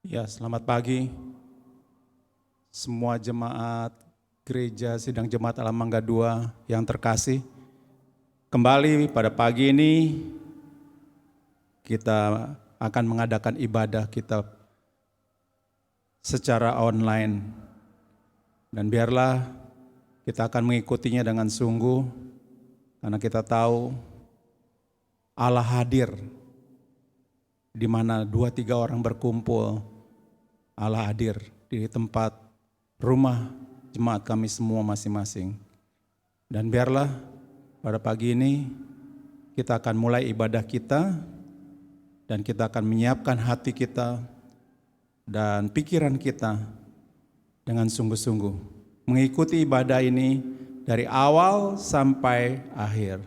Ya, selamat pagi semua jemaat gereja sidang jemaat Alam Mangga 2 yang terkasih. Kembali pada pagi ini kita akan mengadakan ibadah kita secara online. Dan biarlah kita akan mengikutinya dengan sungguh karena kita tahu Allah hadir di mana 2-3 orang berkumpul, Allah hadir di tempat rumah jemaat kami semua masing-masing. Dan biarlah pada pagi ini kita akan mulai ibadah kita dan kita akan menyiapkan hati kita dan pikiran kita dengan sungguh-sungguh mengikuti ibadah ini dari awal sampai akhir.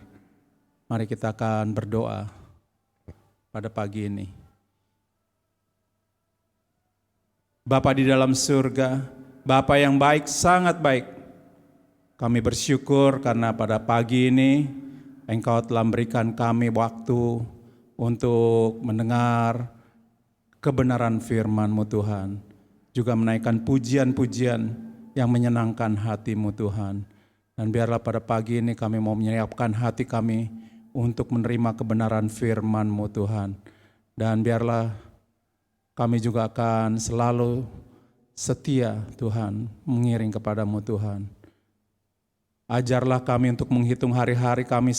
Mari kita akan berdoa pada pagi ini. Bapa di dalam surga, Bapa yang baik, sangat baik. Kami bersyukur karena pada pagi ini Engkau telah memberikan kami waktu untuk mendengar kebenaran firman-Mu Tuhan. Juga menaikkan pujian-pujian yang menyenangkan hati-Mu Tuhan. Dan biarlah pada pagi ini kami mau menyiapkan hati kami untuk menerima kebenaran firman-Mu Tuhan. Dan biarlah kami juga akan selalu setia Tuhan mengiring kepadamu Tuhan. Ajarlah kami untuk menghitung hari-hari kami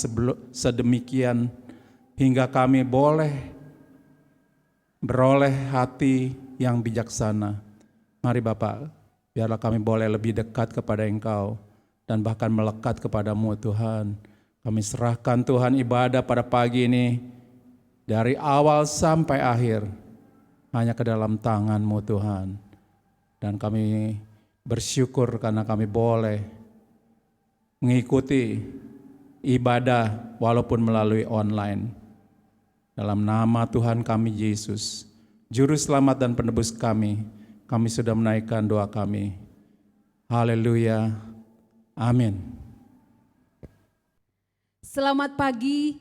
sedemikian hingga kami boleh beroleh hati yang bijaksana. Mari Bapak, biarlah kami boleh lebih dekat kepada Engkau dan bahkan melekat kepadamu Tuhan. Kami serahkan Tuhan ibadah pada pagi ini dari awal sampai akhir hanya ke dalam tangan-Mu Tuhan. Dan kami bersyukur karena kami boleh mengikuti ibadah walaupun melalui online. Dalam nama Tuhan kami Yesus, Juru Selamat dan Penebus kami sudah menaikkan doa kami. Haleluya. Amin. Selamat pagi,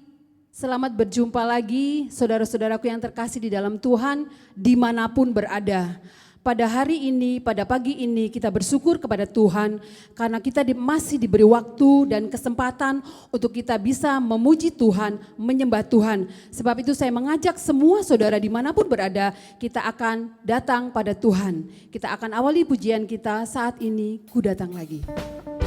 selamat berjumpa lagi saudara-saudaraku yang terkasih di dalam Tuhan dimanapun berada. Pada hari ini, pada pagi ini kita bersyukur kepada Tuhan karena kita masih diberi waktu dan kesempatan untuk kita bisa memuji Tuhan, menyembah Tuhan. Sebab itu saya mengajak semua saudara dimanapun berada, kita akan datang pada Tuhan. Kita akan awali pujian kita saat ini, Ku Datang Lagi. Ku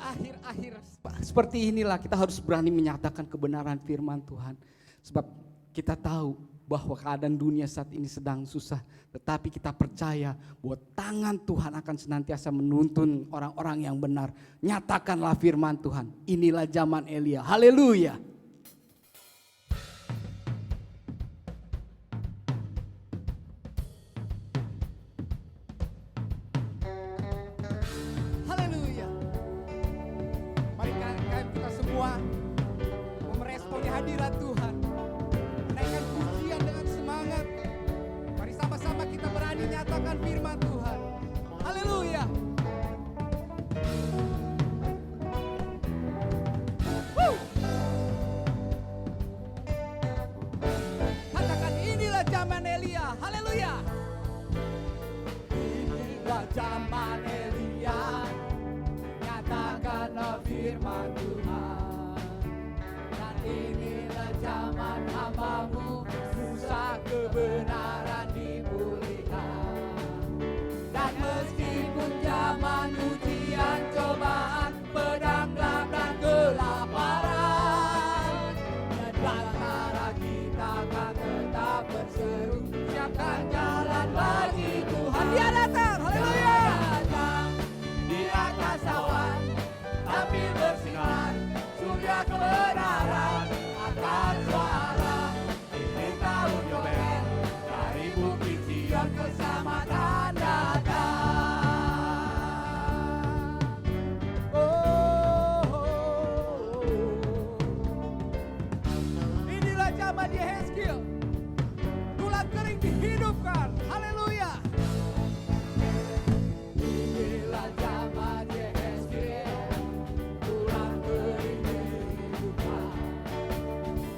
akhir-akhir seperti inilah kita harus berani menyatakan kebenaran firman Tuhan. Sebab kita tahu bahwa keadaan dunia saat ini sedang susah. Tetapi kita percaya bahwa tangan Tuhan akan senantiasa menuntun orang-orang yang benar. Nyatakanlah firman Tuhan. Inilah zaman Elia. Haleluya. Haleluya. Mari kita semua meresponi hadirat Tuhan. Menaikkan pujian dengan semangat. Mari sama-sama kita berani nyatakan firman Tuhan. Haleluya. Katakan inilah zaman Elia. Haleluya. Inilah zaman Elia. Nyatakanlah firman Tuhan. Dan inilah zaman hamba-Mu, Musa kebenaran dipulihkan. Dan meskipun zaman ujian cobaan, pedang dan kelaparan, dan antara kita akan tetap berseru, siapkan jalan bagi Tuhan. Dia datang, haleluya. Di atas awan, tapi bersinar, surya kebenaran akan suara. Ini tahun Yobel, dari bukit Sion keselamatan datang. Inilah zaman Yehezkiel, tulang kering dihidupkan. Haleluya. Inilah zaman Yehezkiel, tulang kering dihidupkan.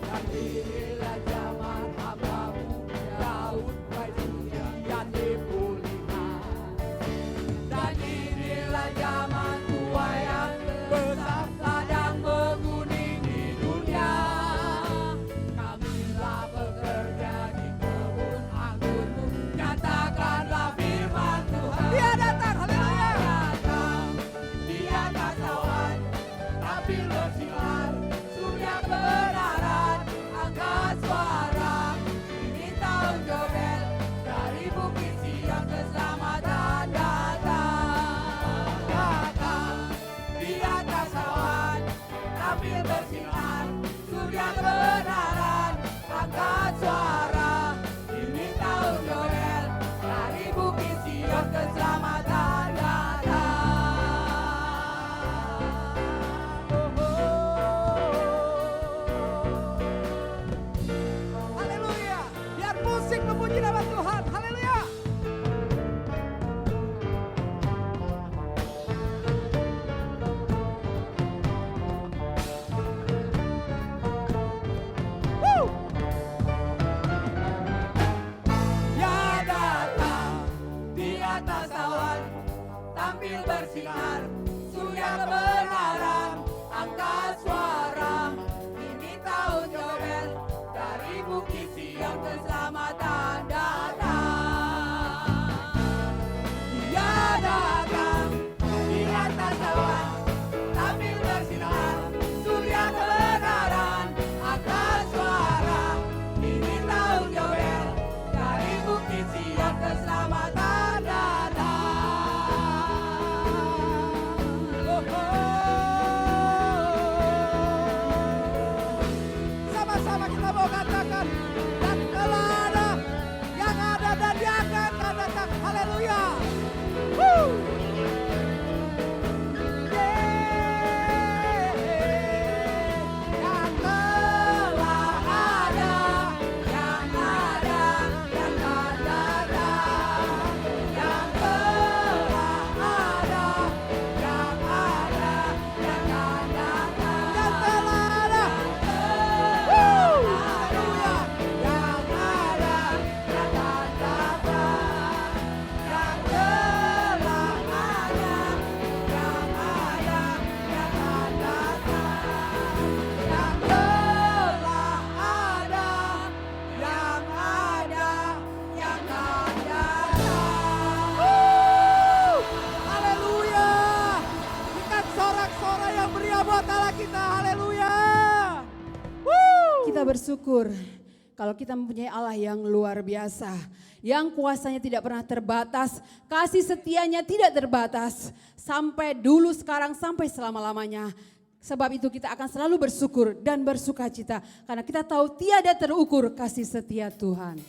Dan inilah zaman hamba-Mu, Daud yang dipulihkan. Dan inilah zaman tua yang besar, ladang menguning di dunia. Kamilah bekerja di kebun anggur-Mu, nyatakanlah firman Tuhan. Dia datang, haleluya. Datang di atas awan, tapi bersinar, surya kebenaran angkat suara. Ini tahun Yobel, dari bukit Sion keselamatan datang. Datang di atas awan, tapi bersinar, surya kebenaran angkat suara. Ini tahun Yobel, dari bukit Sion keselamatan datang. Haleluya. Biar musik memuji nama Tuhan. Haleluya. yang meriah buat Allah kita. Haleluya. Kita bersyukur kalau kita mempunyai Allah yang luar biasa, yang kuasanya tidak pernah terbatas, kasih setianya tidak terbatas, sampai dulu, sekarang, sampai selama-lamanya. Sebab itu kita akan selalu bersyukur dan bersukacita, karena kita tahu tiada terukur kasih setia Tuhan.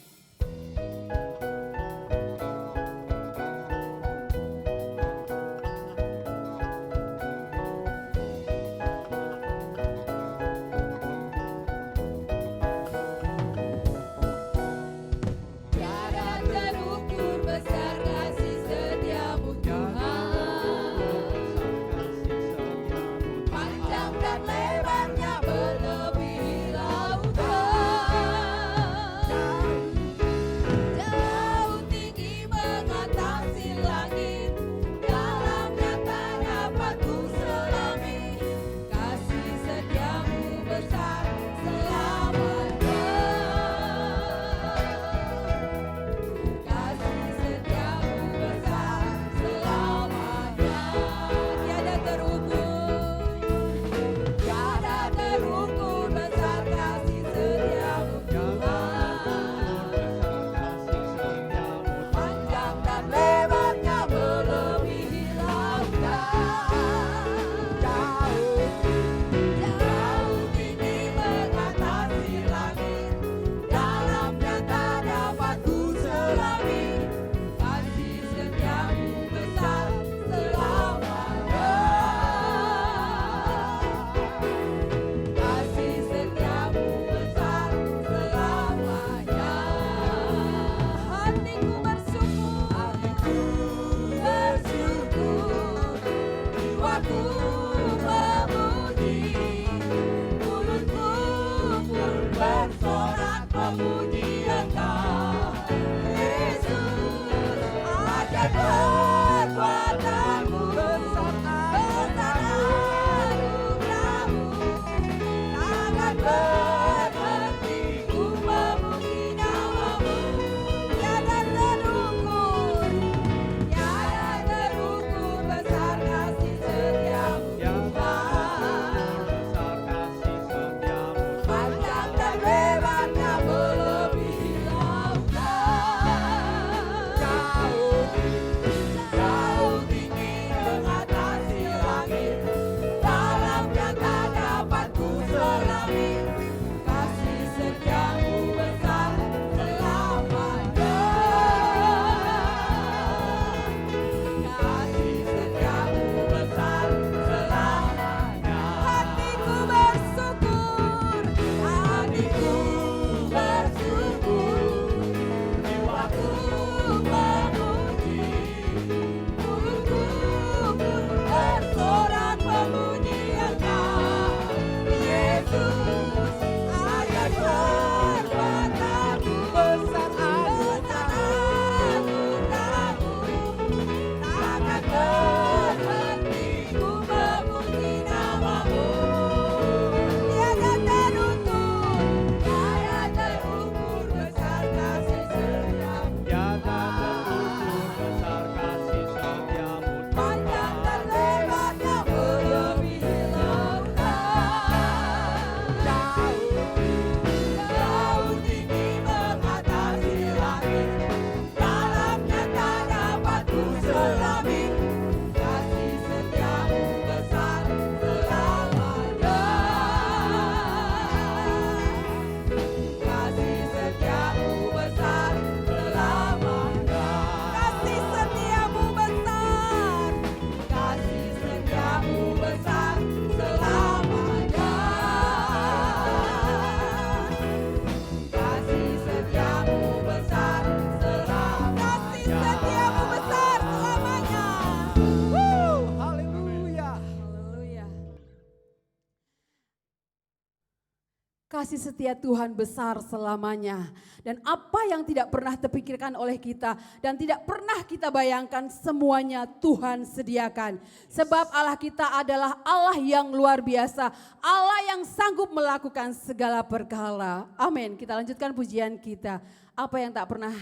Kasih setia Tuhan besar selamanya. Dan apa yang tidak pernah terpikirkan oleh kita dan tidak pernah kita bayangkan, semuanya Tuhan sediakan. Sebab Allah kita adalah Allah yang luar biasa. Allah yang sanggup melakukan segala perkara. Amin. Kita lanjutkan pujian kita. Apa yang tak pernah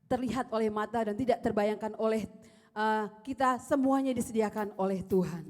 terlihat oleh mata dan tidak terbayangkan oleh kita, semuanya disediakan oleh Tuhan.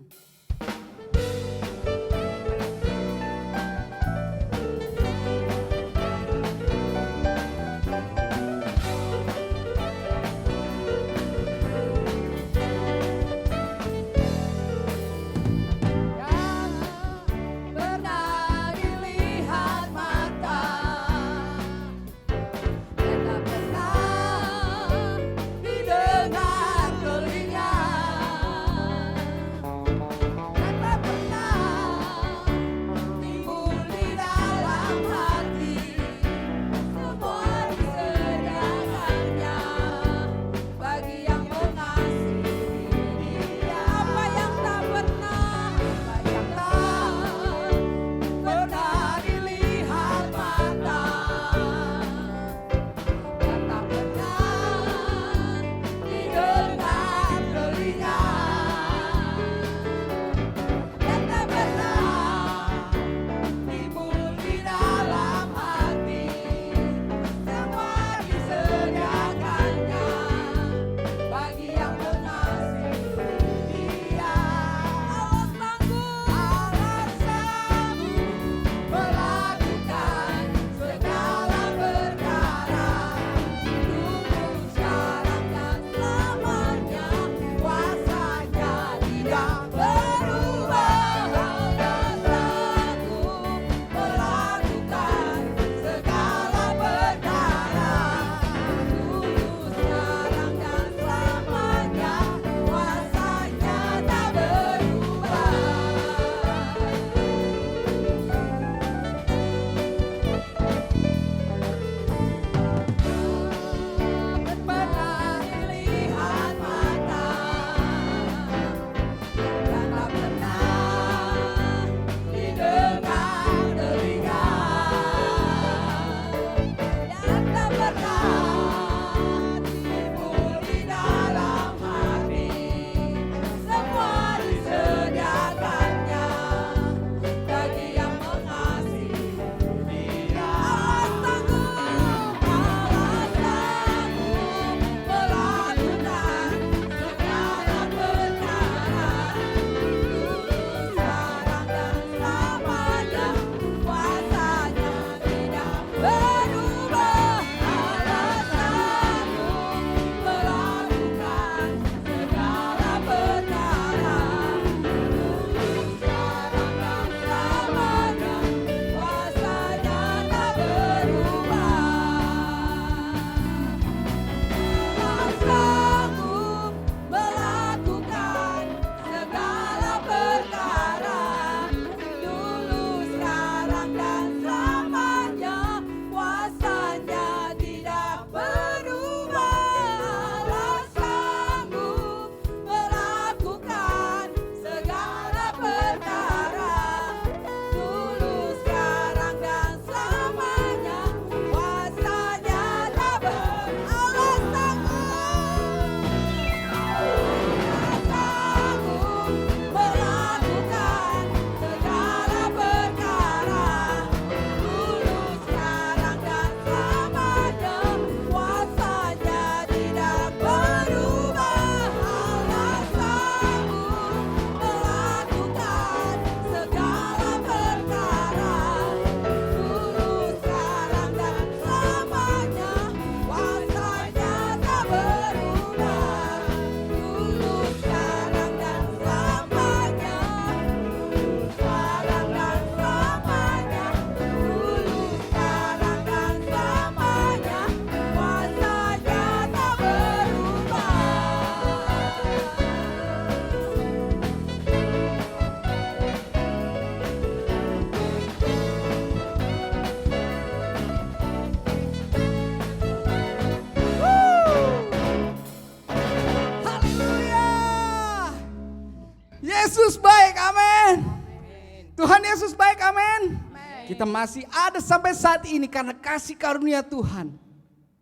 Tuhan Yesus baik, amin. Kita masih ada sampai saat ini karena kasih karunia Tuhan.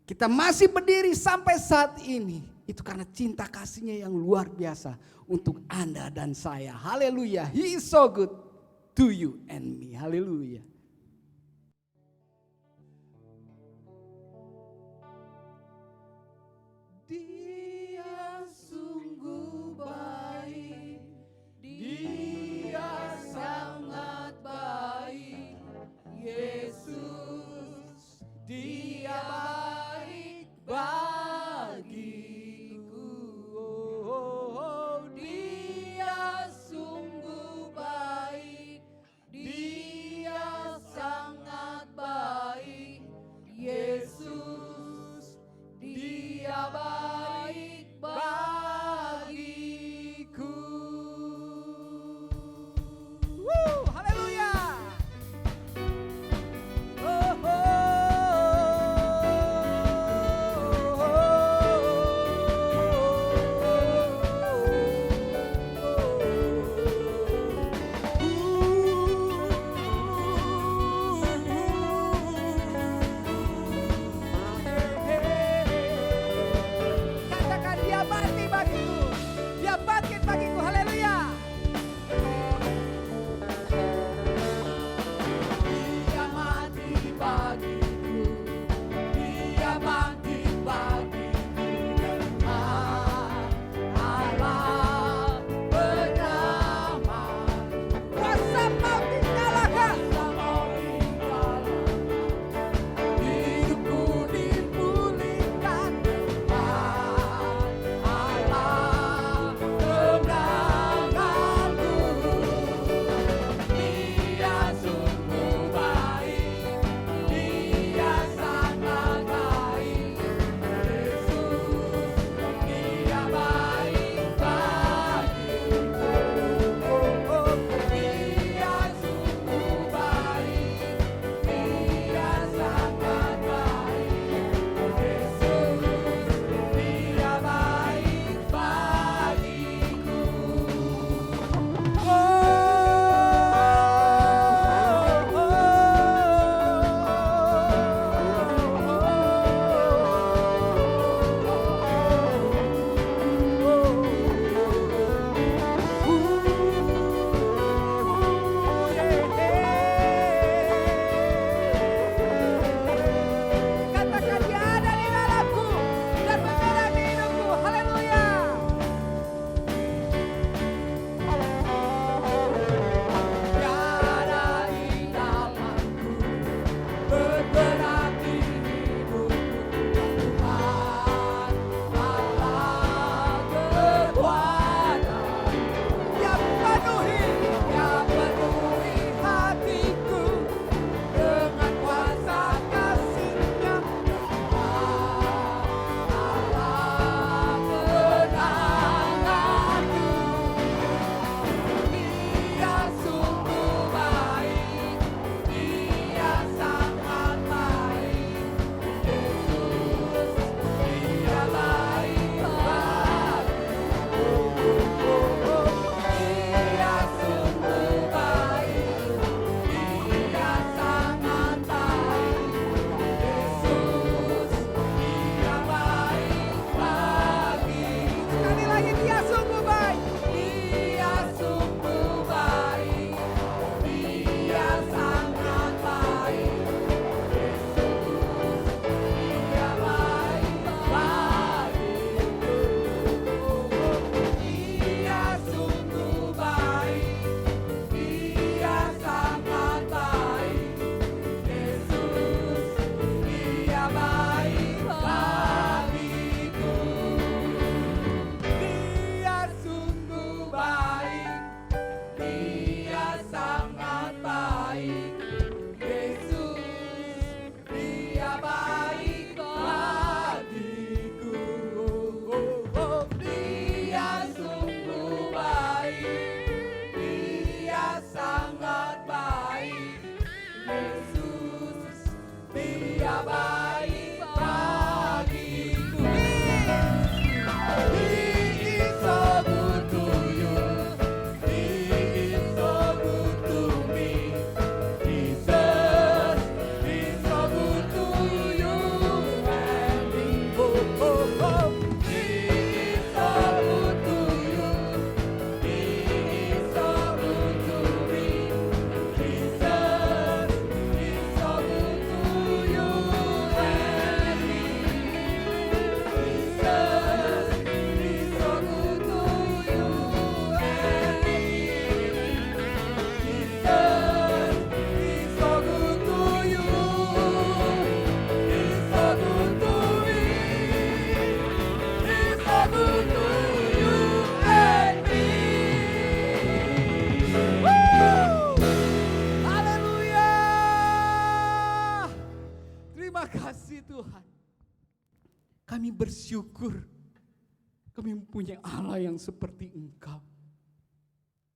Kita masih berdiri sampai saat ini. Itu karena cinta kasihnya yang luar biasa untuk Anda dan saya. Haleluya. He is so good to you and me. Haleluya. Dia sungguh baik. Dia sangat baik. Yesus, dia baik bagiku. Dia sungguh baik. Dia sangat baik. Yesus, dia baik. bersyukur kami mempunyai Allah yang seperti Engkau.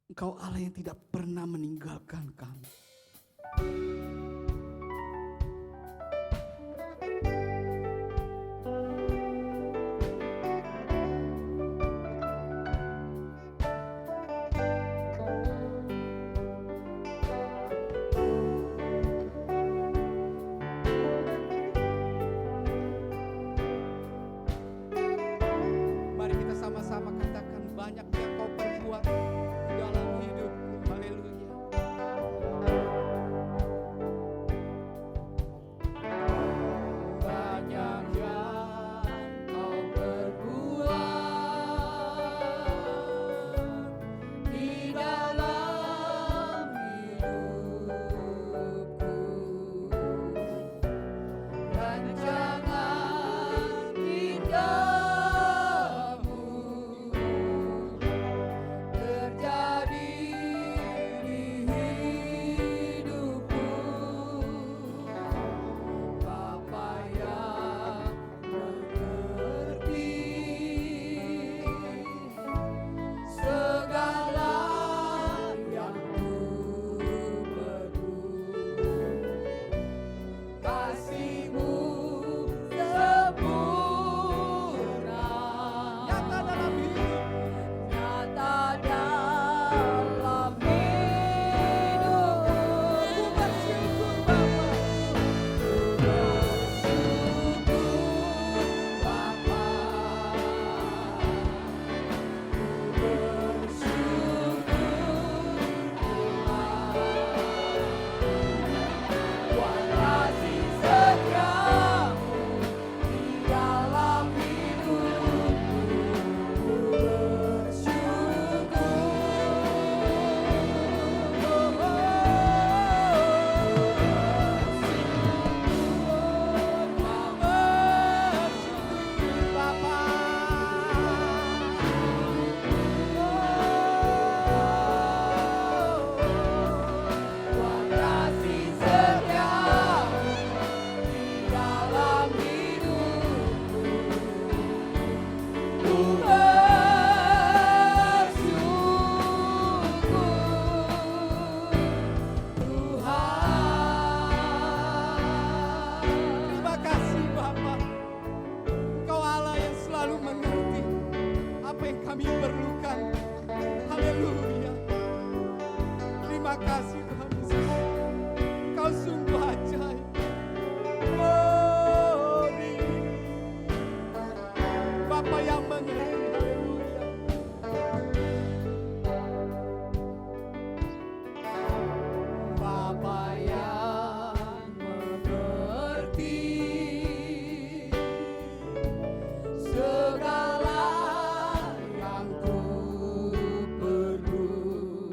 Engkau Allah yang tidak pernah meninggalkan kami. Mari kita sama-sama katakan, banyak yang Kau perbuat di dalam hidupku. Haleluya. Banyak yang Kau perbuat di dalam hidupku, rancangan indahmu terjadi di hidupku. Bapa yang mengerti segala yang ku perlu, kasih-Mu sempurna nyata dalam hidup, nyata dalam hidupku. Ku bersyukur Bapa, ku bersyukur Bapa, ku bersyukur Tuhan, kasih setiamu di dalam hidupku. Ku bersyukur. Bapa, Tuhan kasih setiamu di dalam hidupku. Ku bersyukur Tuhan. Terima kasih Bapa, Engkau Allah yang selalu mengerti apa yang kami perlukan. Haleluya. Terima kasih Tuhan Yesus, Kau sungguh ajaib. Glory. Bapa yang mengerti. Haleluya. Bapa yang mengerti segala yang ku perlu,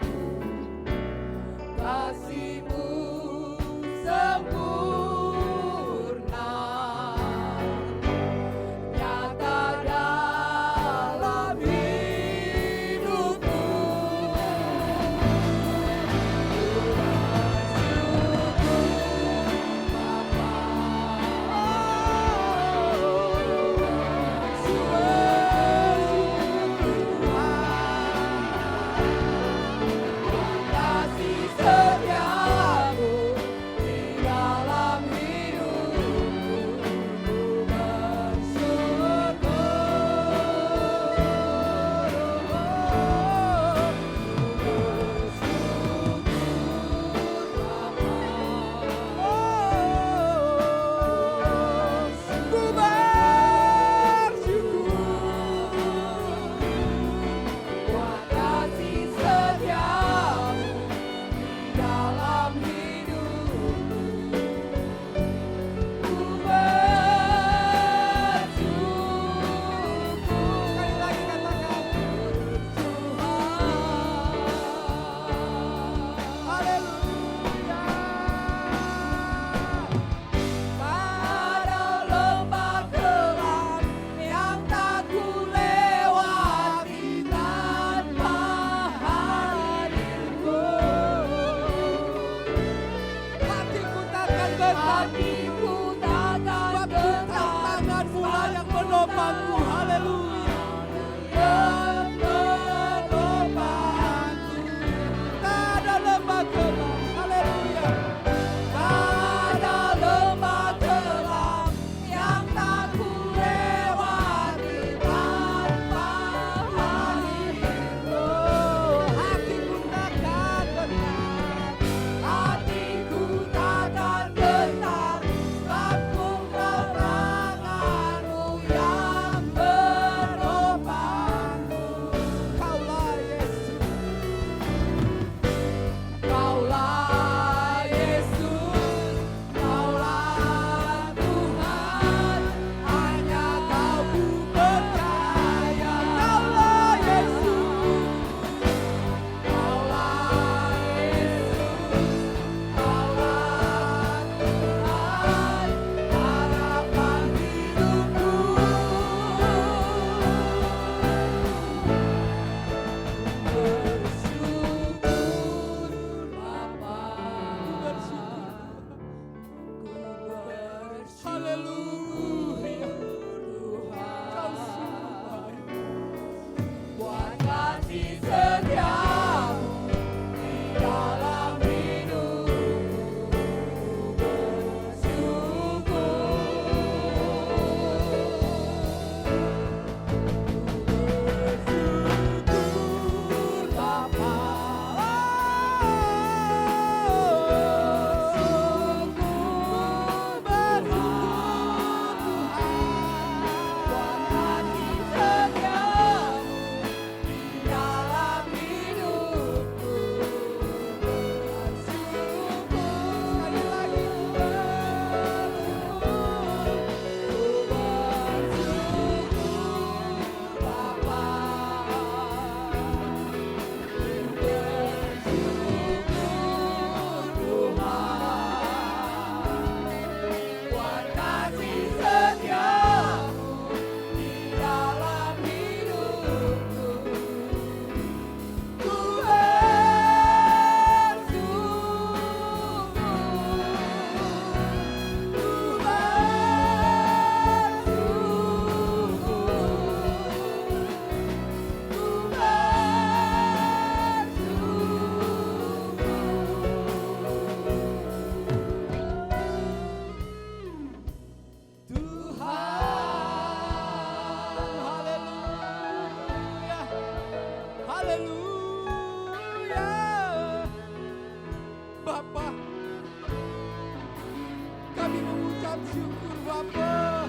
Bapa.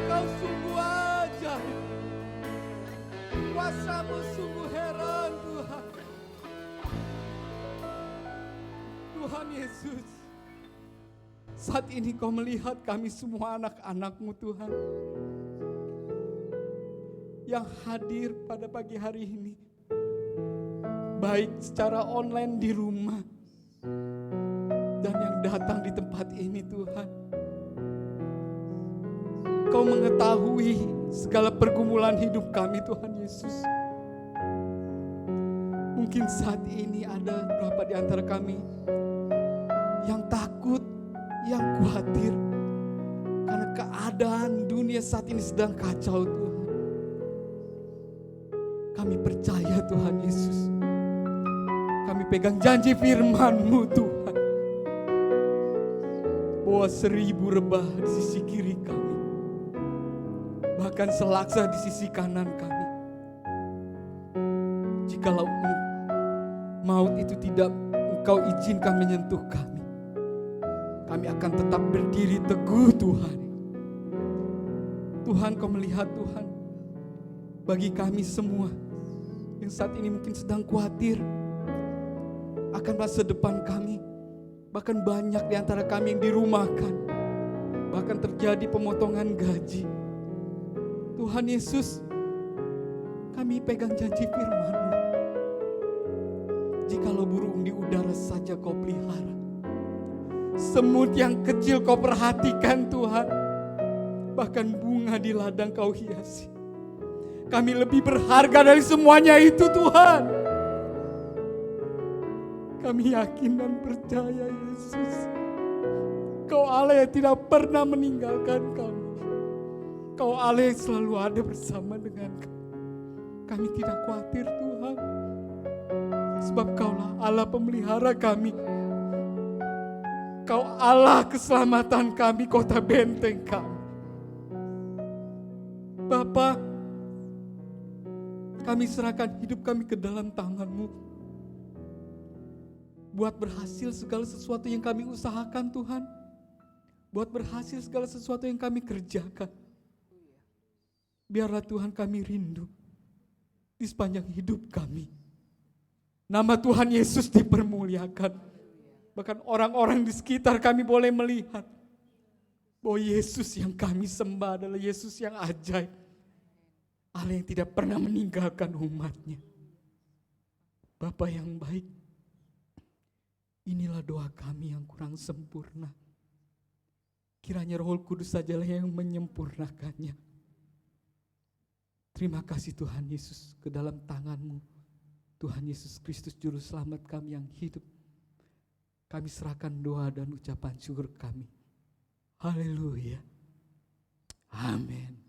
Kau sungguh ajaib. Kuasa-Mu sungguh heran Tuhan. Tuhan Yesus, saat ini Kau melihat kami semua anak-anak-Mu Tuhan, yang hadir pada pagi hari ini, baik secara online di rumah dan yang datang di tempat ini Tuhan. Kau mengetahui segala pergumulan hidup kami Tuhan Yesus. Mungkin saat ini ada beberapa di antara kami yang takut, yang khawatir karena keadaan dunia saat ini sedang kacau Tuhan. Kami percaya Tuhan Yesus, kami pegang janji firman-Mu Tuhan, bahwa 1000 rebah di sisi kiri kami, bahkan selaksa di sisi kanan kami. Jikalau maut itu tidak Engkau izinkan menyentuh kami, kami akan tetap berdiri teguh Tuhan. Tuhan, Kau melihat Tuhan, bagi kami semua yang saat ini mungkin sedang khawatir akan masa depan kami. Bahkan banyak di antara kami yang dirumahkan, bahkan terjadi pemotongan gaji. Tuhan Yesus, kami pegang janji firman-Mu. Jikalau burung di udara saja Kau pelihara, semut yang kecil Kau perhatikan Tuhan, bahkan bunga di ladang Kau hiasi, kami lebih berharga dari semuanya itu Tuhan. Kami yakin dan percaya Yesus, Kau Allah yang tidak pernah meninggalkan kami. Kau Allah yang selalu ada bersama dengan kami. Kami tidak khawatir Tuhan, sebab Kaulah Allah pemelihara kami. Kau Allah keselamatan kami, kota benteng kami. Bapa, kami serahkan hidup kami ke dalam tangan-Mu. Buat berhasil segala sesuatu yang kami usahakan Tuhan. Buat berhasil segala sesuatu yang kami kerjakan. Biarlah Tuhan kami rindu di sepanjang hidup kami, nama Tuhan Yesus dipermuliakan. Bahkan orang-orang di sekitar kami boleh melihat bahwa Yesus yang kami sembah adalah Yesus yang ajaib. Allah yang tidak pernah meninggalkan umat-Nya. Bapa yang baik, inilah doa kami yang kurang sempurna. Kiranya Roh Kudus sajalah yang menyempurnakannya. Terima kasih Tuhan Yesus, ke dalam tangan-Mu Tuhan Yesus Kristus Juru Selamat kami yang hidup. Kami serahkan doa dan ucapan syukur kami. Haleluya. Amin.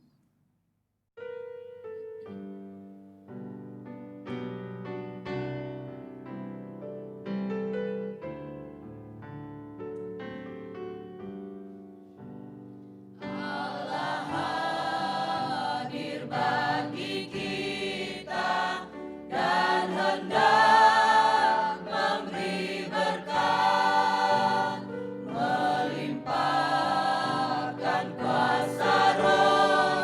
Melimpahkan kuasa Roh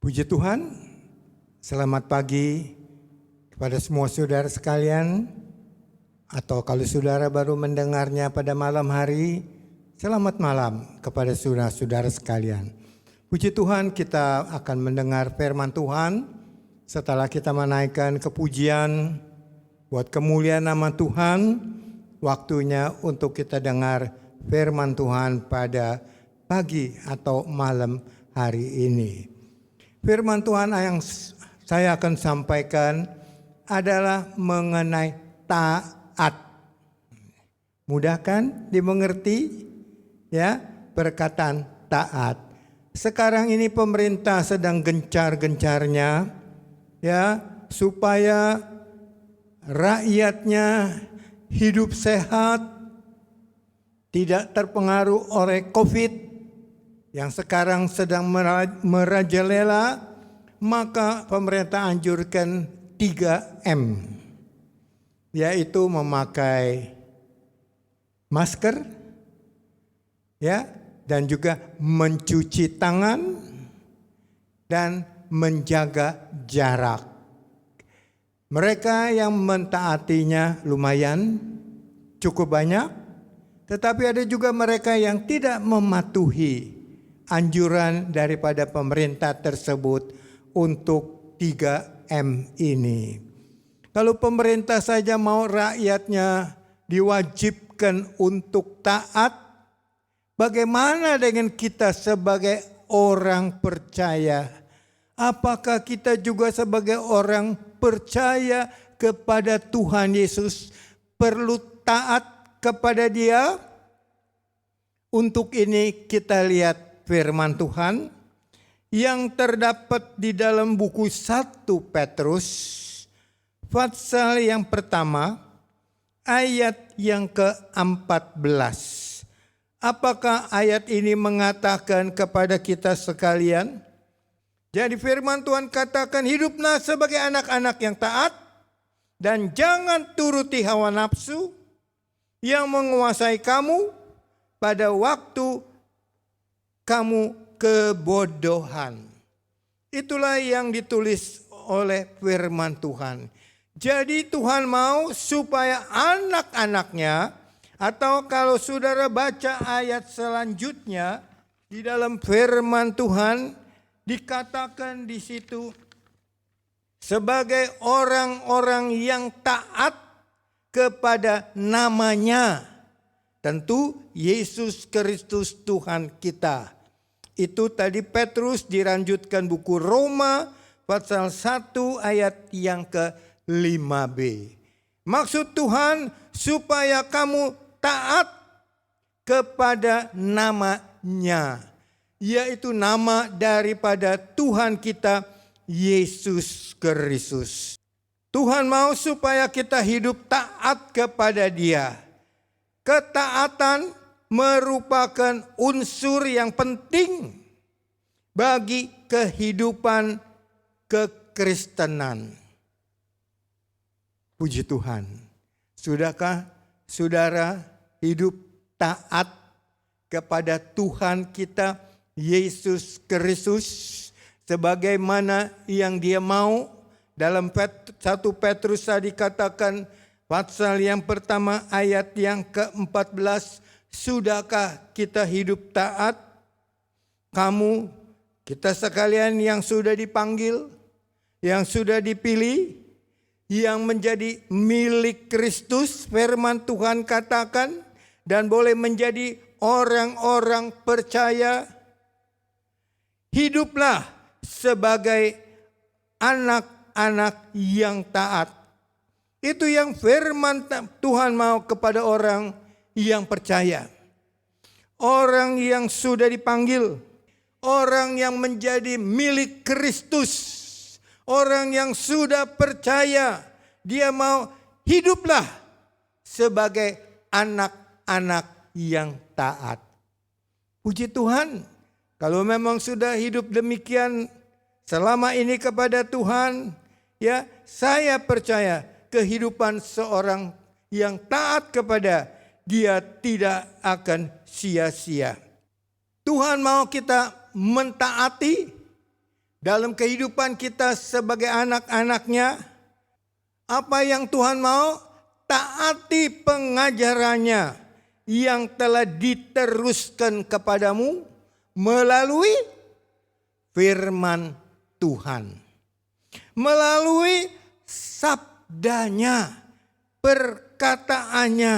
Puji Tuhan, selamat pagi kepada semua saudara sekalian, atau kalau saudara baru mendengarnya pada malam hari, selamat malam kepada saudara-saudara sekalian. Puji Tuhan, kita akan mendengar firman Tuhan setelah kita menaikkan kepujian buat kemuliaan nama Tuhan. Waktunya untuk kita dengar firman Tuhan pada pagi atau malam hari ini. Firman Tuhan yang saya akan sampaikan adalah mengenai taat. Mudah kan dimengerti? Ya, perkataan taat. Sekarang ini pemerintah sedang gencar-gencarnya ya supaya rakyatnya hidup sehat, tidak terpengaruh oleh COVID yang sekarang sedang merajalela, maka pemerintah anjurkan 3M, yaitu memakai masker, ya, dan juga mencuci tangan dan menjaga jarak. Mereka yang mentaatinya lumayan, cukup banyak, tetapi ada juga mereka yang tidak mematuhi anjuran daripada pemerintah tersebut untuk 3M ini. Kalau pemerintah saja mau rakyatnya diwajibkan untuk taat, bagaimana dengan kita sebagai orang percaya? Apakah kita juga sebagai orang percaya kepada Tuhan Yesus perlu taat kepada Dia? Untuk ini kita lihat firman Tuhan yang terdapat di dalam buku 1 Petrus pasal yang pertama ayat yang ke-14. Apakah ayat ini mengatakan kepada kita sekalian? Jadi firman Tuhan katakan, hiduplah sebagai anak-anak yang taat dan jangan turuti hawa nafsu yang menguasai kamu pada waktu kamu kebodohan. Itulah yang ditulis oleh firman Tuhan. Jadi Tuhan mau supaya anak-anaknya, atau kalau saudara baca ayat selanjutnya di dalam firman Tuhan, dikatakan di situ sebagai orang-orang yang taat kepada namanya. Tentu Yesus Kristus Tuhan kita. Itu tadi Petrus dilanjutkan buku Roma pasal 1 ayat yang ke-5b. Maksud Tuhan supaya kamu taat kepada namanya, yaitu nama daripada Tuhan kita Yesus Kristus. Tuhan mau supaya kita hidup taat kepada Dia. Ketaatan merupakan unsur yang penting bagi kehidupan kekristenan. Puji Tuhan. Sudahkah saudara hidup taat kepada Tuhan kita Yesus Kristus sebagaimana yang Dia mau? Dalam 1 Petrus tadi dikatakan pasal yang pertama ayat yang ke-14, sudahkah kita hidup taat? Kamu, kita sekalian yang sudah dipanggil, yang sudah dipilih, yang menjadi milik Kristus, firman Tuhan katakan, dan boleh menjadi orang-orang percaya. Hiduplah sebagai anak-anak yang taat. Itu yang firman Tuhan mau kepada orang yang percaya. Orang yang sudah dipanggil. Orang yang menjadi milik Kristus. Orang yang sudah percaya. Dia mau hiduplah sebagai anak-anak yang taat. Puji Tuhan. Kalau memang sudah hidup demikian selama ini kepada Tuhan, ya, saya percaya kehidupan seorang yang taat kepada Dia tidak akan sia-sia. Tuhan mau kita mentaati dalam kehidupan kita sebagai anak-anaknya. Apa yang Tuhan mau? Taati pengajarannya yang telah diteruskan kepadamu melalui firman Tuhan. Melalui sabdanya, perkataannya,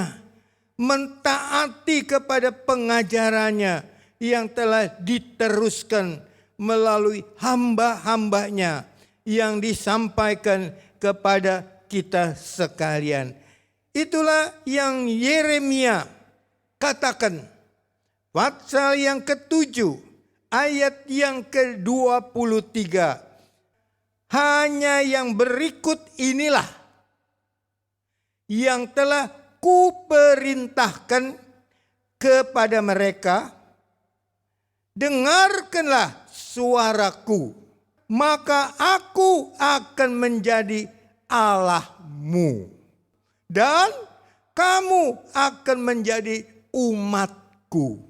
mentaati kepada pengajarannya yang telah diteruskan melalui hamba-hambanya yang disampaikan kepada kita sekalian. Itulah yang Yeremia katakan. Pasal yang ke-7 ayat yang ke-23. Hanya yang berikut inilah yang telah kuperintahkan kepada mereka. Dengarkanlah suaraku, maka aku akan menjadi Allahmu. Dan kamu akan menjadi umatku.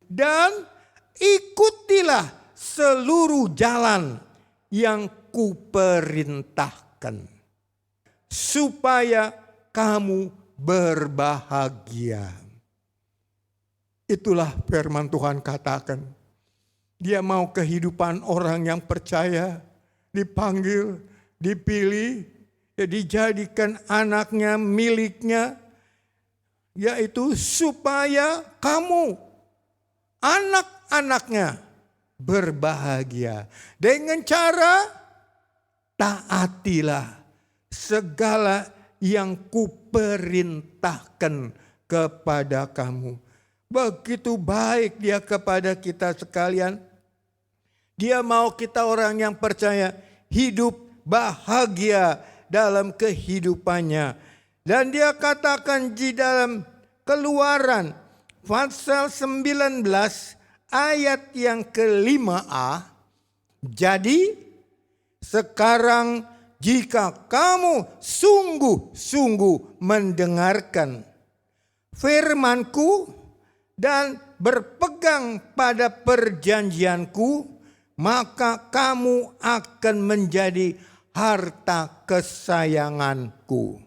Dan ikutilah seluruh jalan yang kuperintahkan, supaya kamu berbahagia. Itulah firman Tuhan katakan. Dia mau kehidupan orang yang percaya, dipanggil, dipilih, dijadikan anaknya, miliknya, yaitu supaya kamu, anak-anaknya, berbahagia. Dengan cara taatilah segala yang kuperintahkan kepada kamu. Begitu baik dia kepada kita sekalian. Dia mau kita orang yang percaya hidup bahagia dalam kehidupannya. Dan dia katakan di dalam Keluaran pasal 19 ayat yang ke-5a, jadi sekarang jika kamu sungguh-sungguh mendengarkan firman-Ku dan berpegang pada perjanjian-Ku, maka kamu akan menjadi harta kesayangan-Ku.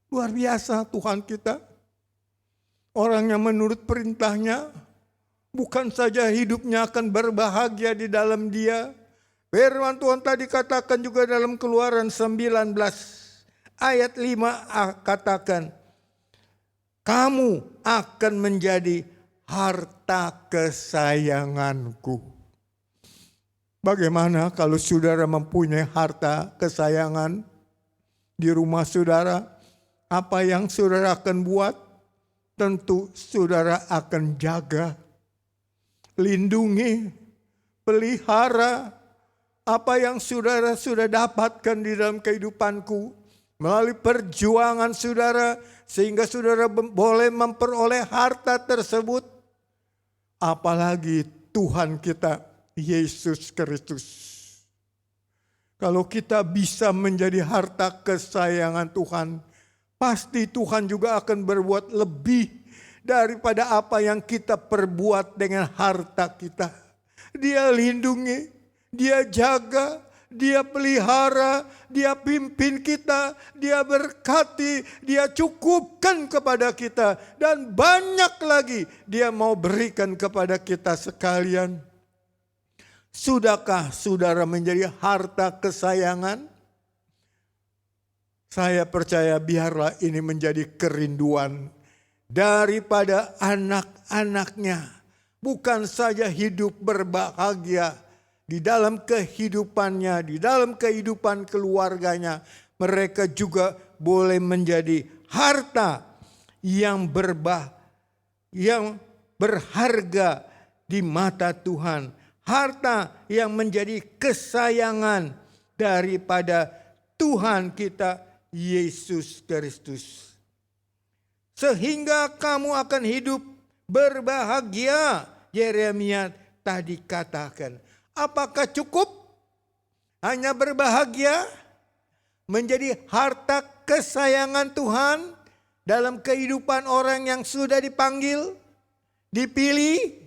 Luar biasa Tuhan kita. Orang yang menurut perintahnya, bukan saja hidupnya akan berbahagia di dalam Dia. Firman Tuhan tadi katakan juga dalam Keluaran 19 ayat 5a katakan, kamu akan menjadi harta kesayanganku. Bagaimana kalau saudara mempunyai harta kesayangan di rumah saudara? Apa yang saudara akan buat? Tentu saudara akan jaga, lindungi, pelihara apa yang saudara sudah dapatkan di dalam kehidupanku melalui perjuangan saudara, sehingga saudara boleh memperoleh harta tersebut. Apalagi Tuhan kita Yesus Kristus. Kalau kita bisa menjadi harta kesayangan Tuhan, pasti Tuhan juga akan berbuat lebih daripada apa yang kita perbuat dengan harta kita. Dia lindungi, Dia jaga, Dia pelihara, Dia pimpin kita, Dia berkati, Dia cukupkan kepada kita. Dan banyak lagi Dia mau berikan kepada kita sekalian. Sudahkah saudara menjadi harta kesayangan? Saya percaya biarlah ini menjadi kerinduan daripada anak-anaknya. Bukan saja hidup berbahagia di dalam kehidupannya, di dalam kehidupan keluarganya. Mereka juga boleh menjadi harta yang berharga di mata Tuhan. Harta yang menjadi kesayangan daripada Tuhan kita Yesus Kristus. Sehingga kamu akan hidup berbahagia. Yeremia tadi katakan. Apakah cukup hanya berbahagia? Menjadi harta kesayangan Tuhan dalam kehidupan orang yang sudah dipanggil, dipilih,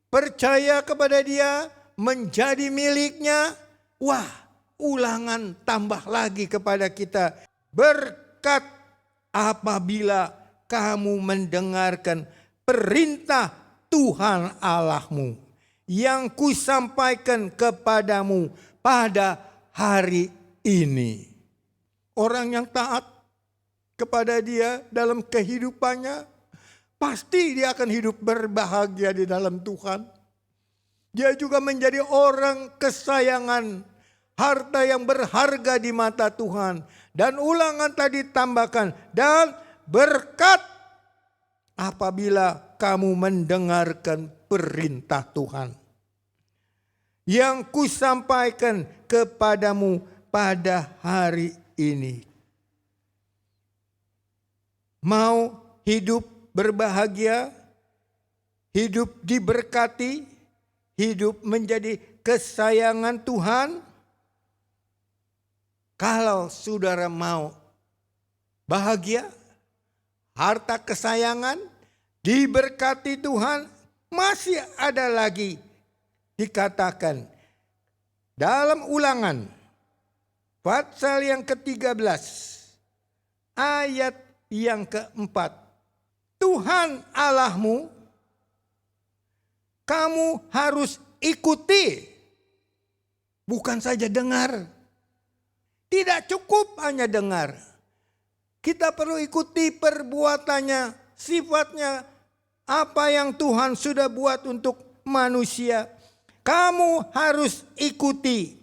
percaya kepada Dia, menjadi miliknya. Wah, Ulangan tambah lagi kepada kita. Berkat apabila kamu mendengarkan perintah Tuhan Allahmu yang kusampaikan kepadamu pada hari ini. Orang yang taat kepada Dia dalam kehidupannya, pasti dia akan hidup berbahagia di dalam Tuhan. Dia juga menjadi orang kesayangan, harta yang berharga di mata Tuhan. Dan Ulangan tadi tambahkan, dan berkat apabila kamu mendengarkan perintah Tuhan yang kusampaikan kepadamu pada hari ini. Mau hidup berbahagia, hidup diberkati, hidup menjadi kesayangan Tuhan? Kalau saudara mau bahagia, harta kesayangan, diberkati Tuhan, masih ada lagi dikatakan dalam Ulangan pasal yang ke-13 ayat yang ke-4. Tuhan Allahmu kamu harus ikuti, bukan saja dengar. Tidak cukup hanya dengar. Kita perlu ikuti perbuatannya, sifatnya, apa yang Tuhan sudah buat untuk manusia. Kamu harus ikuti.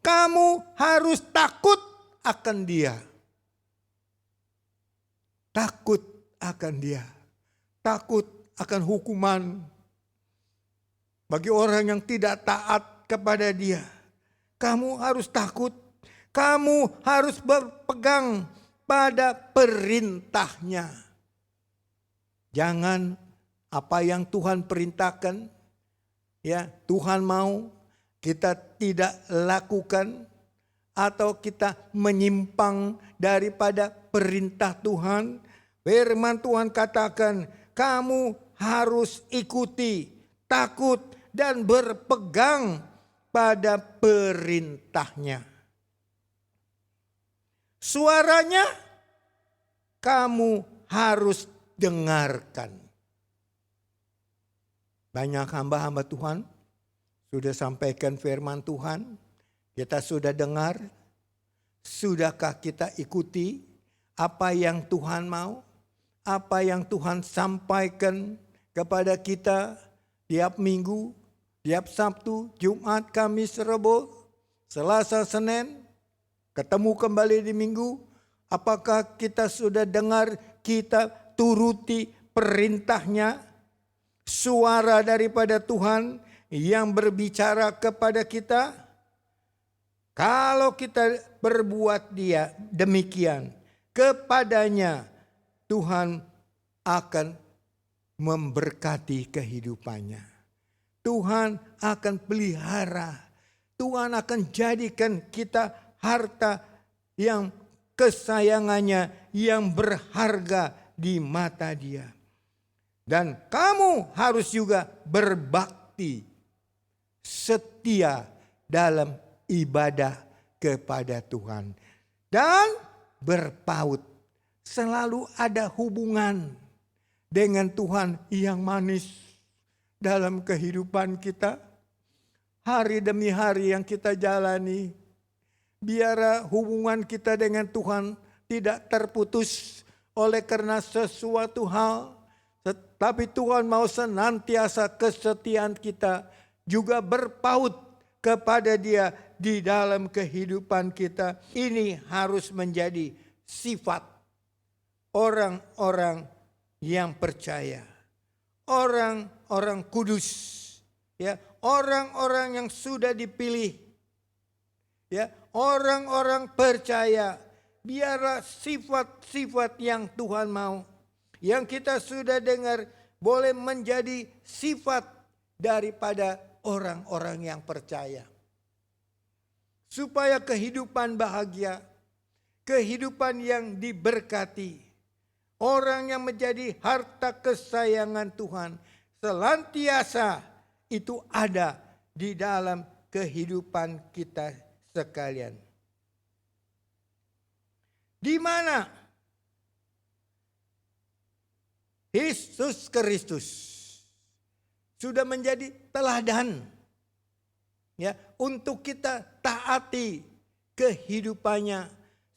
Kamu harus takut akan Dia. Takut akan Dia. Takut akan hukuman bagi orang yang tidak taat kepada Dia. Kamu harus takut. Kamu harus berpegang pada perintahnya. Jangan apa yang Tuhan perintahkan, ya Tuhan mau, kita tidak lakukan, atau kita menyimpang daripada perintah Tuhan. Firman Tuhan katakan, kamu harus ikuti, takut, dan berpegang pada perintahnya. Suaranya kamu harus dengarkan. Banyak hamba-hamba Tuhan sudah sampaikan firman Tuhan, kita sudah dengar. Sudahkah kita ikuti apa yang Tuhan mau? Apa yang Tuhan sampaikan kepada kita tiap minggu, tiap Sabtu, Jumat, Kamis, Rebo, Selasa, Senin, ketemu kembali di Minggu. Apakah kita sudah dengar, kita turuti perintahnya? Suara daripada Tuhan yang berbicara kepada kita. Kalau kita berbuat dia demikian, kepadanya Tuhan akan memberkati kehidupannya. Tuhan akan pelihara. Tuhan akan jadikan kita harta yang kesayangannya, yang berharga di mata Dia. Dan kamu harus juga berbakti, setia dalam ibadah kepada Tuhan. Dan berpaut, selalu ada hubungan dengan Tuhan yang manis dalam kehidupan kita. Hari demi hari yang kita jalani, biar hubungan kita dengan Tuhan tidak terputus oleh karena sesuatu hal. Tetapi Tuhan mau senantiasa kesetiaan kita juga berpaut kepada Dia di dalam kehidupan kita. Ini harus menjadi sifat orang-orang yang percaya. Orang-orang kudus. Ya, orang-orang yang sudah dipilih. Ya, orang-orang percaya, biarlah sifat-sifat yang Tuhan mau, yang kita sudah dengar, boleh menjadi sifat daripada orang-orang yang percaya. Supaya kehidupan bahagia, kehidupan yang diberkati, orang yang menjadi harta kesayangan Tuhan, senantiasa itu ada di dalam kehidupan kita sekalian. Di mana Yesus Kristus sudah menjadi teladan ya untuk kita taati kehidupannya,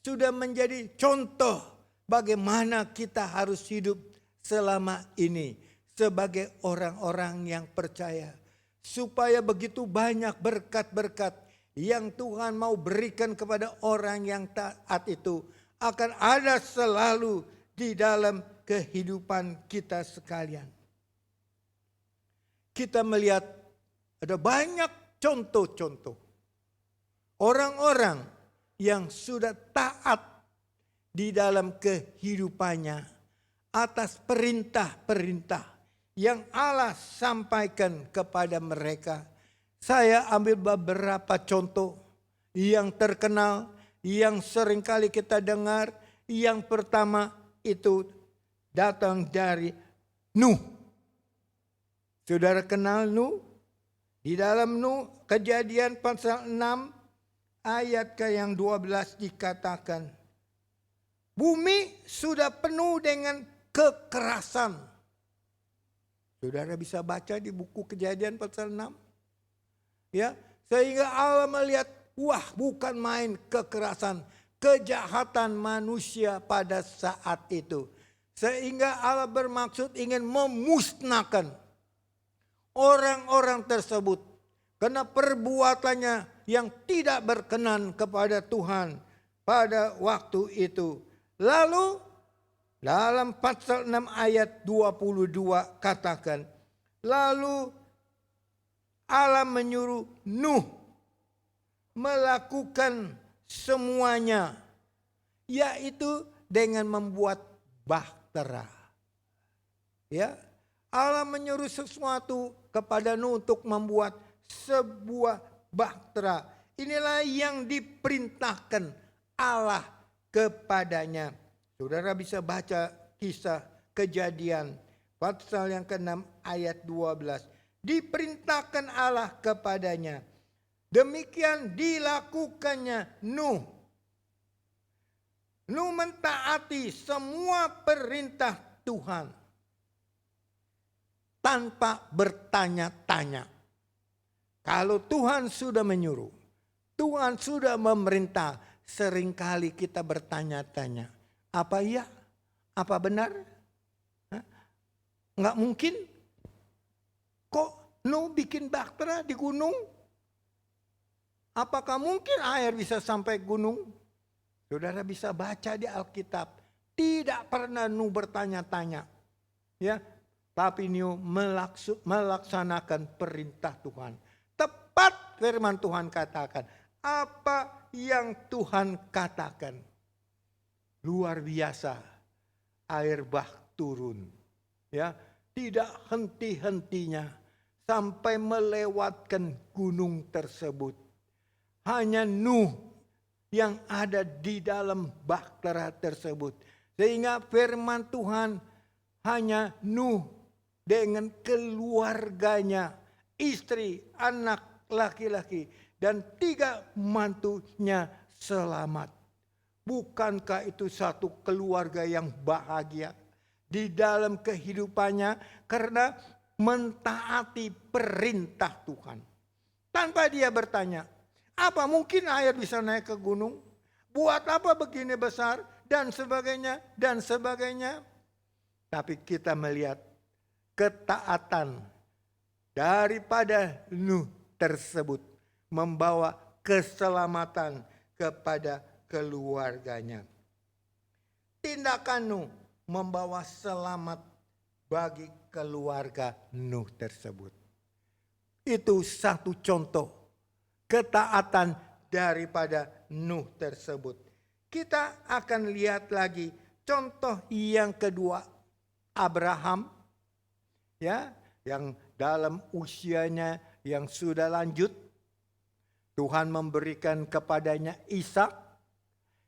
sudah menjadi contoh bagaimana kita harus hidup selama ini sebagai orang-orang yang percaya, supaya begitu banyak berkat-berkat yang Tuhan mau berikan kepada orang yang taat itu akan ada selalu di dalam kehidupan kita sekalian. Kita melihat ada banyak contoh-contoh orang-orang yang sudah taat di dalam kehidupannya atas perintah-perintah yang Allah sampaikan kepada mereka. Saya ambil beberapa contoh yang terkenal, yang seringkali kita dengar. Yang pertama itu datang dari Nuh. Saudara kenal Nuh? Di dalam Nuh, Kejadian pasal 6 ayat ke yang 12 dikatakan, bumi sudah penuh dengan kekerasan. Saudara bisa baca di buku Kejadian pasal 6. Ya, sehingga Allah melihat, wah, bukan main kekerasan, kejahatan manusia pada saat itu. Sehingga Allah bermaksud ingin memusnahkan orang-orang tersebut karena perbuatannya yang tidak berkenan kepada Tuhan pada waktu itu. Lalu dalam pasal 6 ayat 22 katakan, lalu Allah menyuruh Nuh melakukan semuanya, yaitu dengan membuat bahtera. Ya, Allah menyuruh sesuatu kepada Nuh untuk membuat sebuah bahtera. Inilah yang diperintahkan Allah kepadanya. Saudara bisa baca kisah Kejadian pasal yang ke-6 ayat 12. Diperintahkan Allah kepadanya. Demikian dilakukannya Nuh. Nuh mentaati semua perintah Tuhan tanpa bertanya-tanya. Kalau Tuhan sudah menyuruh, Tuhan sudah memerintah, seringkali kita bertanya-tanya. Apa iya? Apa benar? Enggak mungkin. Kok Nuh bikin bahtera di gunung? Apakah mungkin air bisa sampai gunung? Saudara bisa baca di Alkitab. Tidak pernah Nuh bertanya-tanya. Ya, tapi Nuh melaksanakan perintah Tuhan. Tepat firman Tuhan katakan. Apa yang Tuhan katakan. Luar biasa. Air bah turun. Ya, tidak henti-hentinya sampai melewatkan gunung tersebut. Hanya Nuh yang ada di dalam bahtera tersebut. Sehingga firman Tuhan hanya Nuh dengan keluarganya, istri, anak laki-laki, dan 3 mantunya selamat. Bukankah itu satu keluarga yang bahagia di dalam kehidupannya karena mentaati perintah Tuhan. Tanpa dia bertanya, apa mungkin air bisa naik ke gunung? Buat apa begini besar? Dan sebagainya, dan sebagainya. Tapi kita melihat ketaatan daripada Nuh tersebut membawa keselamatan kepada keluarganya. Tindakan Nuh membawa selamat bagi keluarga Nuh tersebut. Itu satu contoh ketaatan daripada Nuh tersebut. Kita akan lihat lagi contoh yang kedua, Abraham, ya, yang dalam usianya yang sudah lanjut, Tuhan memberikan kepadanya Ishak,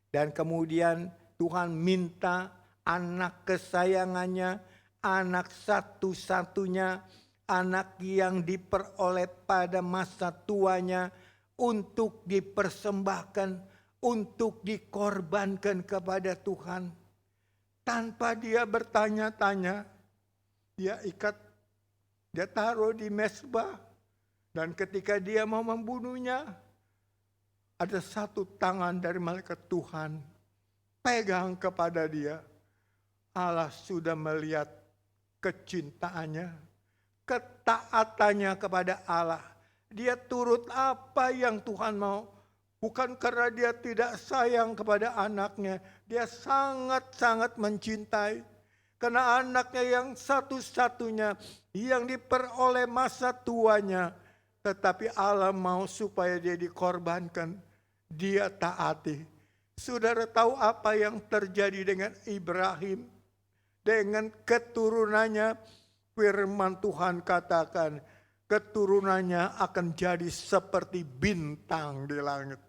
dan kemudian Tuhan minta anak kesayangannya, anak satu-satunya anak yang diperoleh pada masa tuanya untuk dipersembahkan, untuk dikorbankan kepada Tuhan. Tanpa dia bertanya-tanya, dia ikat, dia taruh di mezbah. Dan ketika dia mau membunuhnya, ada satu tangan dari malaikat Tuhan pegang kepada dia. Allah sudah melihat kecintaannya, ketaatannya kepada Allah. Dia turut apa yang Tuhan mau. Bukan karena dia tidak sayang kepada anaknya. Dia sangat-sangat mencintai. Karena anaknya yang satu-satunya yang diperoleh masa tuanya. Tetapi Allah mau supaya dia dikorbankan. Dia taati. Saudara tahu apa yang terjadi dengan Ibrahim? Dengan keturunannya, firman Tuhan katakan, keturunannya akan jadi seperti bintang di langit.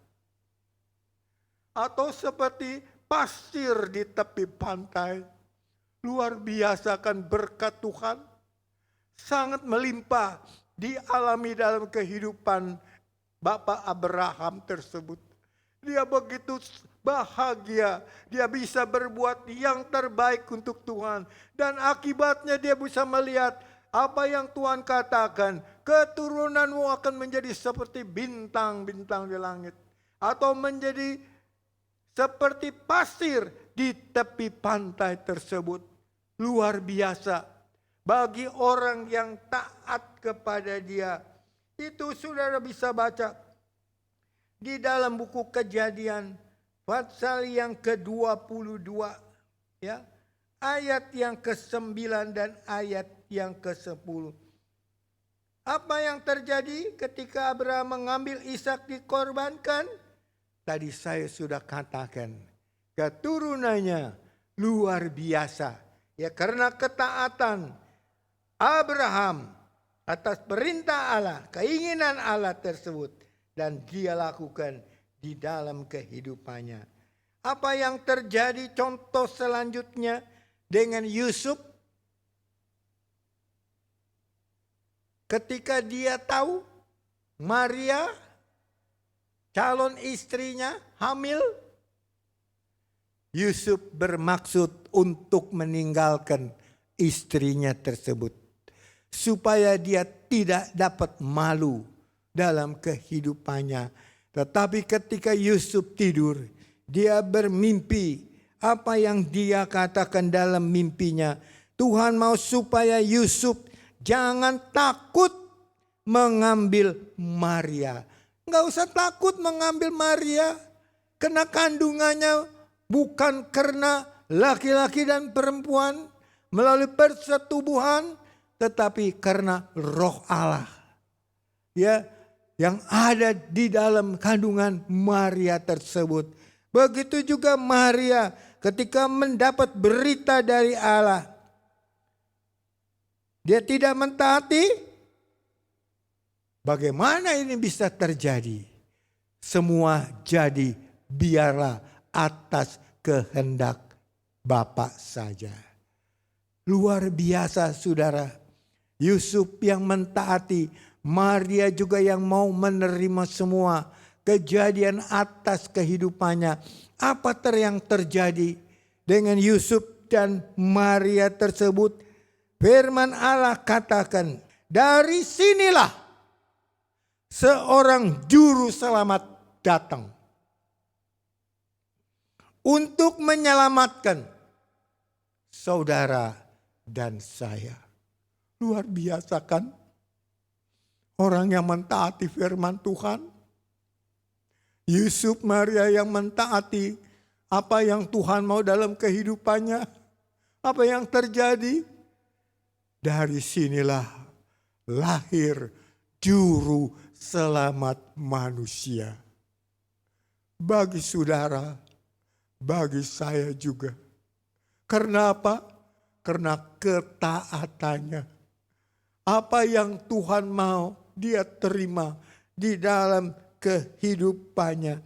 Atau seperti pasir di tepi pantai. Luar biasa kan berkat Tuhan. Sangat melimpah dialami dalam kehidupan Bapak Abraham tersebut. Dia begitu bahagia, dia bisa berbuat yang terbaik untuk Tuhan. Dan akibatnya dia bisa melihat apa yang Tuhan katakan. Keturunanmu akan menjadi seperti bintang-bintang di langit. Atau menjadi seperti pasir di tepi pantai tersebut. Luar biasa. Bagi orang yang taat kepada dia. Itu saudara bisa baca di dalam buku Kejadian pasal yang ke-22 ya, ayat yang ke-9 dan ayat yang ke-10. Apa yang terjadi ketika Abraham mengambil Ishak dikorbankan? Tadi saya sudah katakan, keturunannya luar biasa. Ya, karena ketaatan Abraham atas perintah Allah, keinginan Allah tersebut, dan dia lakukan di dalam kehidupannya. Apa yang terjadi contoh selanjutnya dengan Yusuf? Ketika dia tahu Maria calon istrinya hamil, Yusuf bermaksud untuk meninggalkan istrinya tersebut. Supaya dia tidak dapat malu dalam kehidupannya. Tetapi ketika Yusuf tidur, dia bermimpi apa yang dia katakan dalam mimpinya. Tuhan mau supaya Yusuf jangan takut mengambil Maria. Enggak usah takut mengambil Maria. Karena kandungannya bukan karena laki-laki dan perempuan melalui persetubuhan, tetapi karena Roh Allah. Ya, yang ada di dalam kandungan Maria tersebut. Begitu juga Maria ketika mendapat berita dari Allah. Dia tidak mentaati. Bagaimana ini bisa terjadi? Semua jadi biarlah atas kehendak Bapa saja. Luar biasa saudara. Yusuf yang mentaati, Maria juga yang mau menerima semua kejadian atas kehidupannya. Apa yang terjadi dengan Yusuf dan Maria tersebut? Firman Allah katakan, dari sinilah seorang juru selamat datang untuk menyelamatkan saudara dan saya. Luar biasa kan? Orang yang mentaati firman Tuhan. Yusuf, Maria yang mentaati apa yang Tuhan mau dalam kehidupannya. Apa yang terjadi? Dari sinilah lahir juru selamat manusia. Bagi saudara, bagi saya juga. Karena apa? Karena ketaatannya. Apa yang Tuhan mau dia terima di dalam kehidupannya.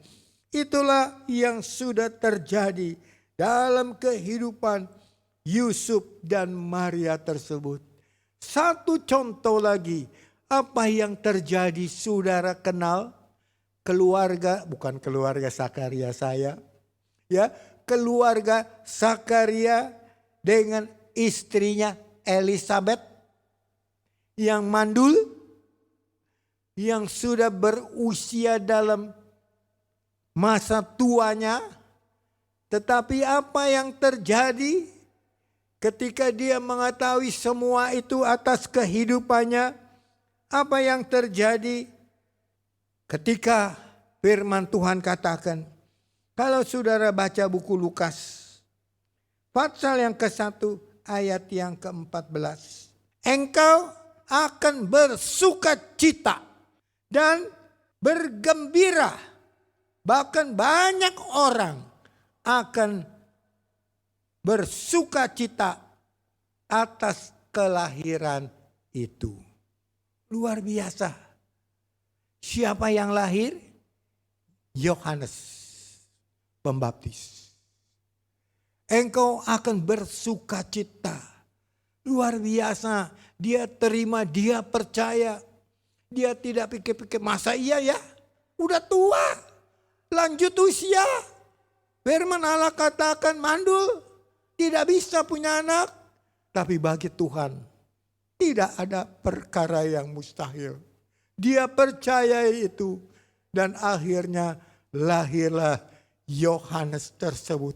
Itulah yang sudah terjadi dalam kehidupan Yusuf dan Maria tersebut. Satu contoh lagi, apa yang terjadi saudara kenal keluarga, bukan keluarga Sakaria saya, ya, keluarga Sakaria dengan istrinya Elisabeth yang mandul, yang sudah berusia dalam masa tuanya, tetapi apa yang terjadi ketika dia mengetahui semua itu atas kehidupannya? Apa yang terjadi ketika firman Tuhan katakan, kalau saudara baca buku Lukas, pasal yang ke-1 ayat yang ke-14. Engkau akan bersukacita dan bergembira. Bahkan banyak orang akan bersukacita atas kelahiran itu. Luar biasa. Siapa yang lahir? Yohanes Pembaptis. Engkau akan bersukacita. Luar biasa. Dia terima, dia percaya. Dia tidak pikir-pikir, masa iya ya? Udah tua, lanjut usia. Firman Allah katakan mandul, tidak bisa punya anak. Tapi bagi Tuhan tidak ada perkara yang mustahil. Dia percaya itu. Dan akhirnya lahirlah Yohanes tersebut.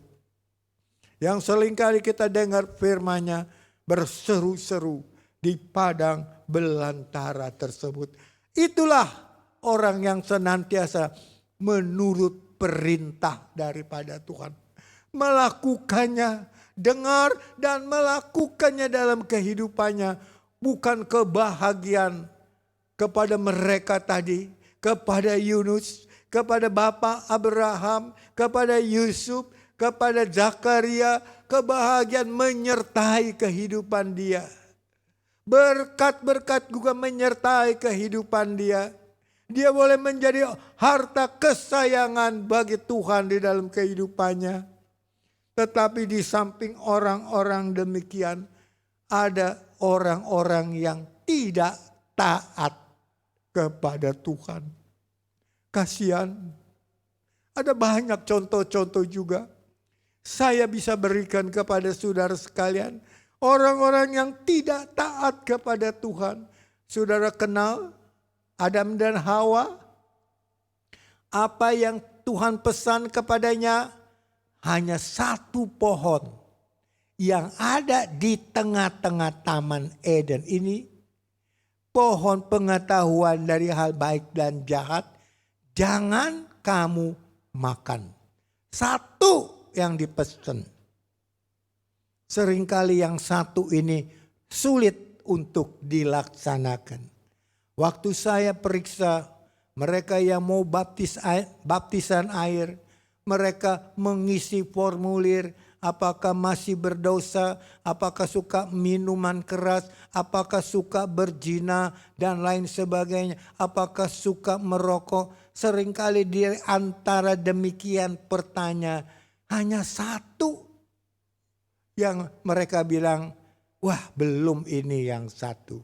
Yang seringkali kita dengar firman-Nya berseru-seru di padang belantara tersebut. Itulah orang yang senantiasa menurut perintah daripada Tuhan. Melakukannya, dengar dan melakukannya dalam kehidupannya. Bukan kebahagiaan kepada mereka tadi, kepada Yunus, kepada Bapak Abraham, kepada Yusuf, kepada Zakaria, kebahagiaan menyertai kehidupan dia. Berkat-berkat juga menyertai kehidupan dia. Dia boleh menjadi harta kesayangan bagi Tuhan di dalam kehidupannya. Tetapi di samping orang-orang demikian, ada orang-orang yang tidak taat kepada Tuhan. Kasihan. Ada banyak contoh-contoh juga. Saya bisa berikan kepada saudara sekalian. Orang-orang yang tidak taat kepada Tuhan. Saudara kenal Adam dan Hawa? Apa yang Tuhan pesan kepadanya? Hanya satu pohon yang ada di tengah-tengah taman Eden ini. Pohon pengetahuan dari hal baik dan jahat. Jangan kamu makan. Satu yang dipesan. Seringkali yang satu ini sulit untuk dilaksanakan. Waktu saya periksa mereka yang mau baptisan air, mereka mengisi formulir apakah masih berdosa, apakah suka minuman keras, apakah suka berzina dan lain sebagainya, apakah suka merokok. Seringkali di antara demikian pertanyaan hanya satu yang mereka bilang, wah belum ini yang satu.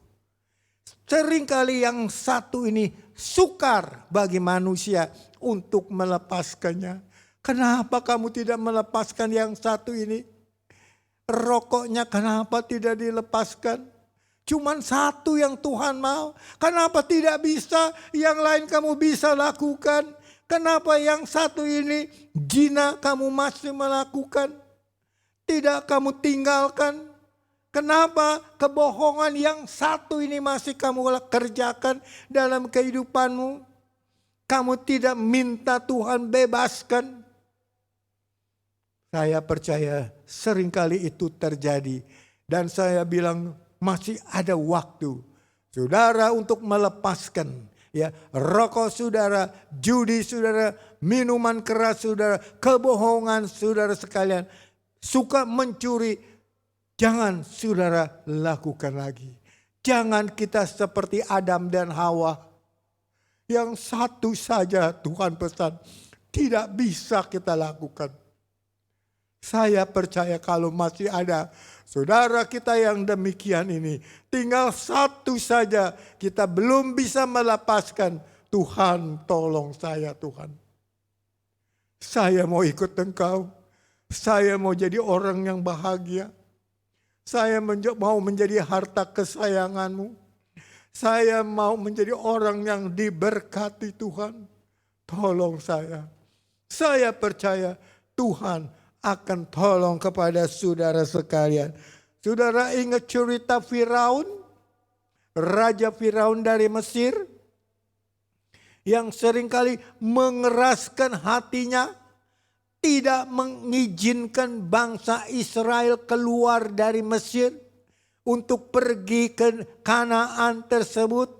Seringkali yang satu ini sukar bagi manusia untuk melepaskannya. Kenapa kamu tidak melepaskan yang satu ini? Rokoknya kenapa tidak dilepaskan? Cuman satu yang Tuhan mau. Kenapa tidak bisa? Yang lain kamu bisa lakukan. Kenapa yang satu ini zina kamu masih melakukan? Tidak kamu tinggalkan. Kenapa kebohongan yang satu ini masih kamu kerjakan dalam kehidupanmu? Kamu tidak minta Tuhan bebaskan. Saya percaya seringkali itu terjadi. Dan saya bilang masih ada waktu. Saudara untuk melepaskan. Ya, rokok saudara, judi saudara, minuman keras saudara, kebohongan saudara sekalian. Suka mencuri, jangan saudara lakukan lagi. Jangan kita seperti Adam dan Hawa. Yang satu saja Tuhan pesan, tidak bisa kita lakukan. Saya percaya kalau masih ada saudara kita yang demikian ini, tinggal satu saja kita belum bisa melepaskan. Tuhan, tolong saya Tuhan. Saya mau ikut Engkau. Saya mau jadi orang yang bahagia. Saya mau menjadi harta kesayangan-Mu. Saya mau menjadi orang yang diberkati Tuhan. Tolong saya. Saya percaya Tuhan akan tolong kepada saudara sekalian. Saudara ingat cerita Firaun? Raja Firaun dari Mesir? Yang seringkali mengeraskan hatinya. Tidak mengizinkan bangsa Israel keluar dari Mesir. Untuk pergi ke Kanaan tersebut.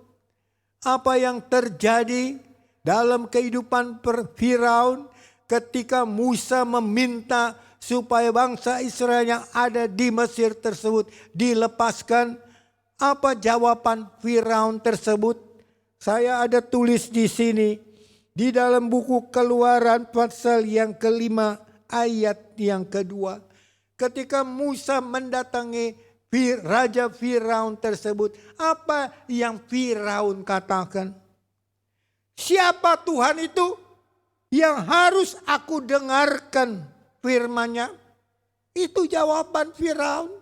Apa yang terjadi dalam kehidupan Firaun ketika Musa meminta supaya bangsa Israel yang ada di Mesir tersebut dilepaskan. Apa jawaban Firaun tersebut? Saya ada tulis di sini. Di dalam buku Keluaran pasal yang kelima ayat yang kedua. Ketika Musa mendatangi Raja Firaun tersebut. Apa yang Firaun katakan? Siapa Tuhan itu yang harus aku dengarkan firman-Nya? Itu jawaban Firaun.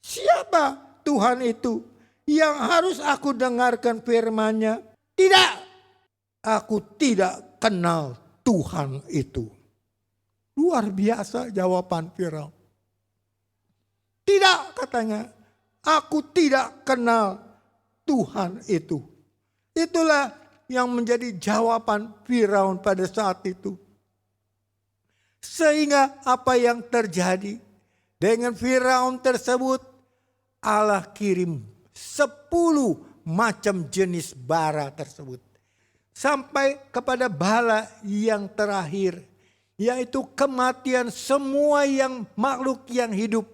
Siapa Tuhan itu yang harus aku dengarkan firman-Nya? Tidak, aku tidak kenal Tuhan itu. Luar biasa jawaban Firaun. Tidak, katanya, aku tidak kenal Tuhan itu. Itulah yang menjadi jawaban Firaun pada saat itu. Sehingga apa yang terjadi dengan Firaun tersebut, Allah kirim 10 macam jenis bara tersebut. Sampai kepada bala yang terakhir, yaitu kematian semua yang makhluk yang hidup.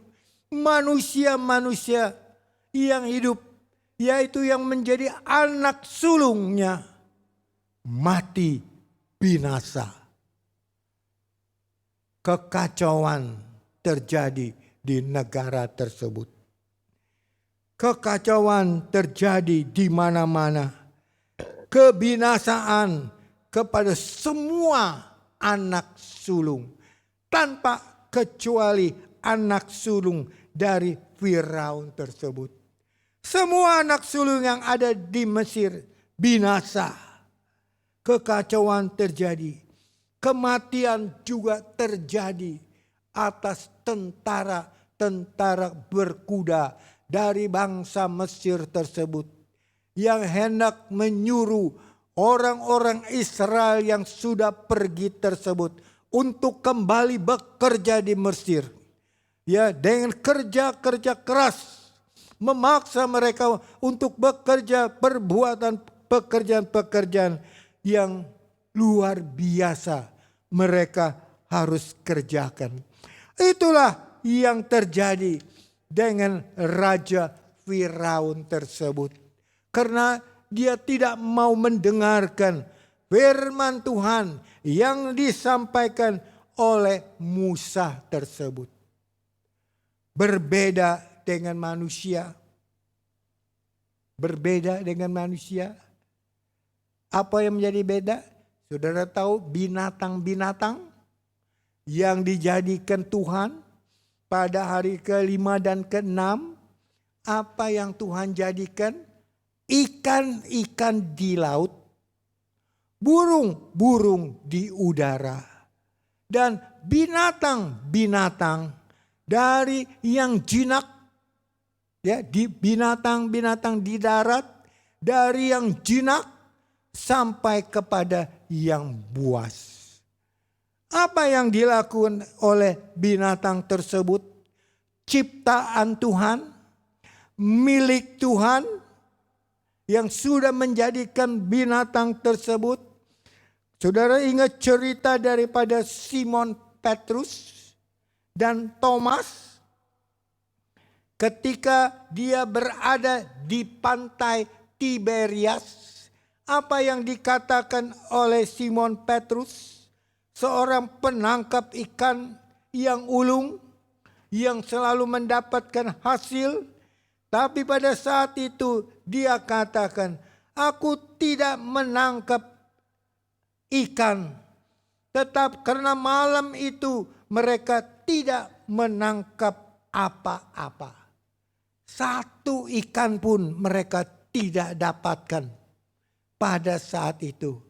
Manusia-manusia yang hidup, yaitu yang menjadi anak sulungnya, mati binasa. Kekacauan terjadi di negara tersebut. Kekacauan terjadi di mana-mana. Kebinasaan kepada semua anak sulung. Tanpa kecuali anak sulung dari Firaun tersebut. Semua anak sulung yang ada di Mesir binasa. Kekacauan terjadi. Kematian juga terjadi atas tentara-tentara berkuda dari bangsa Mesir tersebut. Yang hendak menyuruh orang-orang Israel yang sudah pergi tersebut untuk kembali bekerja di Mesir. Ya, dengan kerja-kerja keras memaksa mereka untuk bekerja perbuatan pekerjaan-pekerjaan yang luar biasa mereka harus kerjakan. Itulah yang terjadi dengan Raja Firaun tersebut. Karena dia tidak mau mendengarkan firman Tuhan yang disampaikan oleh Musa tersebut. Berbeda dengan manusia. Berbeda dengan manusia. Apa yang menjadi beda? Saudara tahu binatang-binatang yang dijadikan Tuhan pada hari ke-5 dan ke-6. Apa yang Tuhan jadikan? Ikan-ikan di laut. Burung-burung di udara. Dan binatang-binatang dari yang jinak, ya, di binatang-binatang di darat, dari yang jinak sampai kepada yang buas. Apa yang dilakukan oleh binatang tersebut? Ciptaan Tuhan, milik Tuhan, yang sudah menjadikan binatang tersebut. Saudara ingat cerita daripada Simon Petrus dan Thomas ketika dia berada di pantai Tiberias. Apa yang dikatakan oleh Simon Petrus, seorang penangkap ikan yang ulung, yang selalu mendapatkan hasil. Tapi pada saat itu dia katakan, aku tidak menangkap ikan. Tetap karena malam itu mereka tidak menangkap apa-apa. Satu ikan pun mereka tidak dapatkan pada saat itu.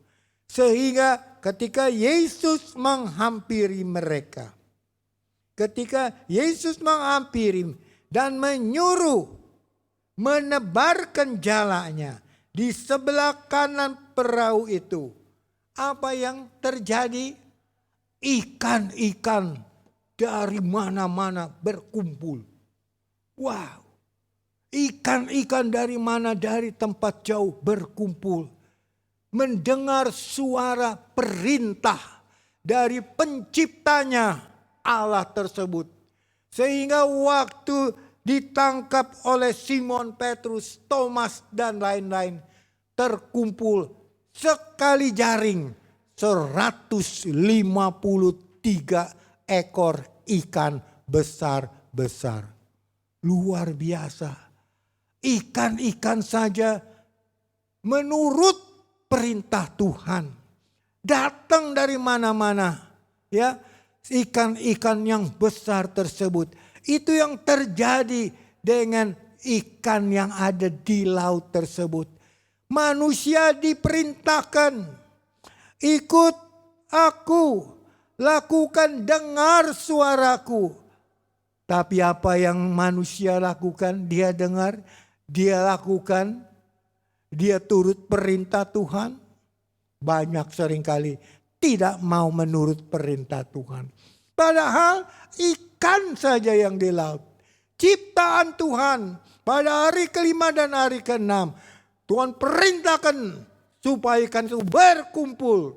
Sehingga ketika Yesus menghampiri mereka. Ketika Yesus menghampiri dan menyuruh menebarkan jalanya di sebelah kanan perahu itu. Apa yang terjadi? Ikan-ikan dari mana-mana berkumpul. Wow. Ikan-ikan dari mana? Dari tempat jauh berkumpul. Mendengar suara perintah dari penciptanya Allah tersebut. Sehingga waktu ditangkap oleh Simon Petrus, Thomas dan lain-lain, terkumpul sekali jaring 153 ekor ikan besar-besar. Luar biasa. Ikan-ikan saja menurut perintah Tuhan. Datang dari mana-mana. Ya, ikan-ikan yang besar tersebut. Itu yang terjadi dengan ikan yang ada di laut tersebut. Manusia diperintahkan, ikut aku, lakukan, dengar suaraku. Tapi apa yang manusia lakukan? Dia dengar, dia lakukan, dia turut perintah Tuhan. Banyak seringkali tidak mau menurut perintah Tuhan. Padahal ikan saja yang di laut. Ciptaan Tuhan pada hari kelima dan hari keenam. Tuhan perintahkan supaya ikan itu berkumpul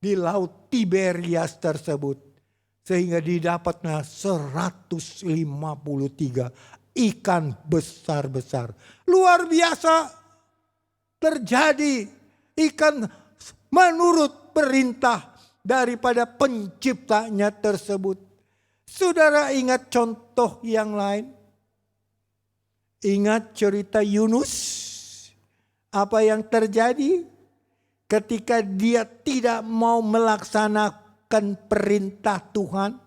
di laut Tiberias tersebut. Sehingga didapatnya 153 ikan besar-besar. Luar biasa terjadi ikan menurut perintah daripada penciptanya tersebut. Saudara ingat contoh yang lain? Ingat cerita Yunus? Apa yang terjadi ketika dia tidak mau melaksanakan perintah Tuhan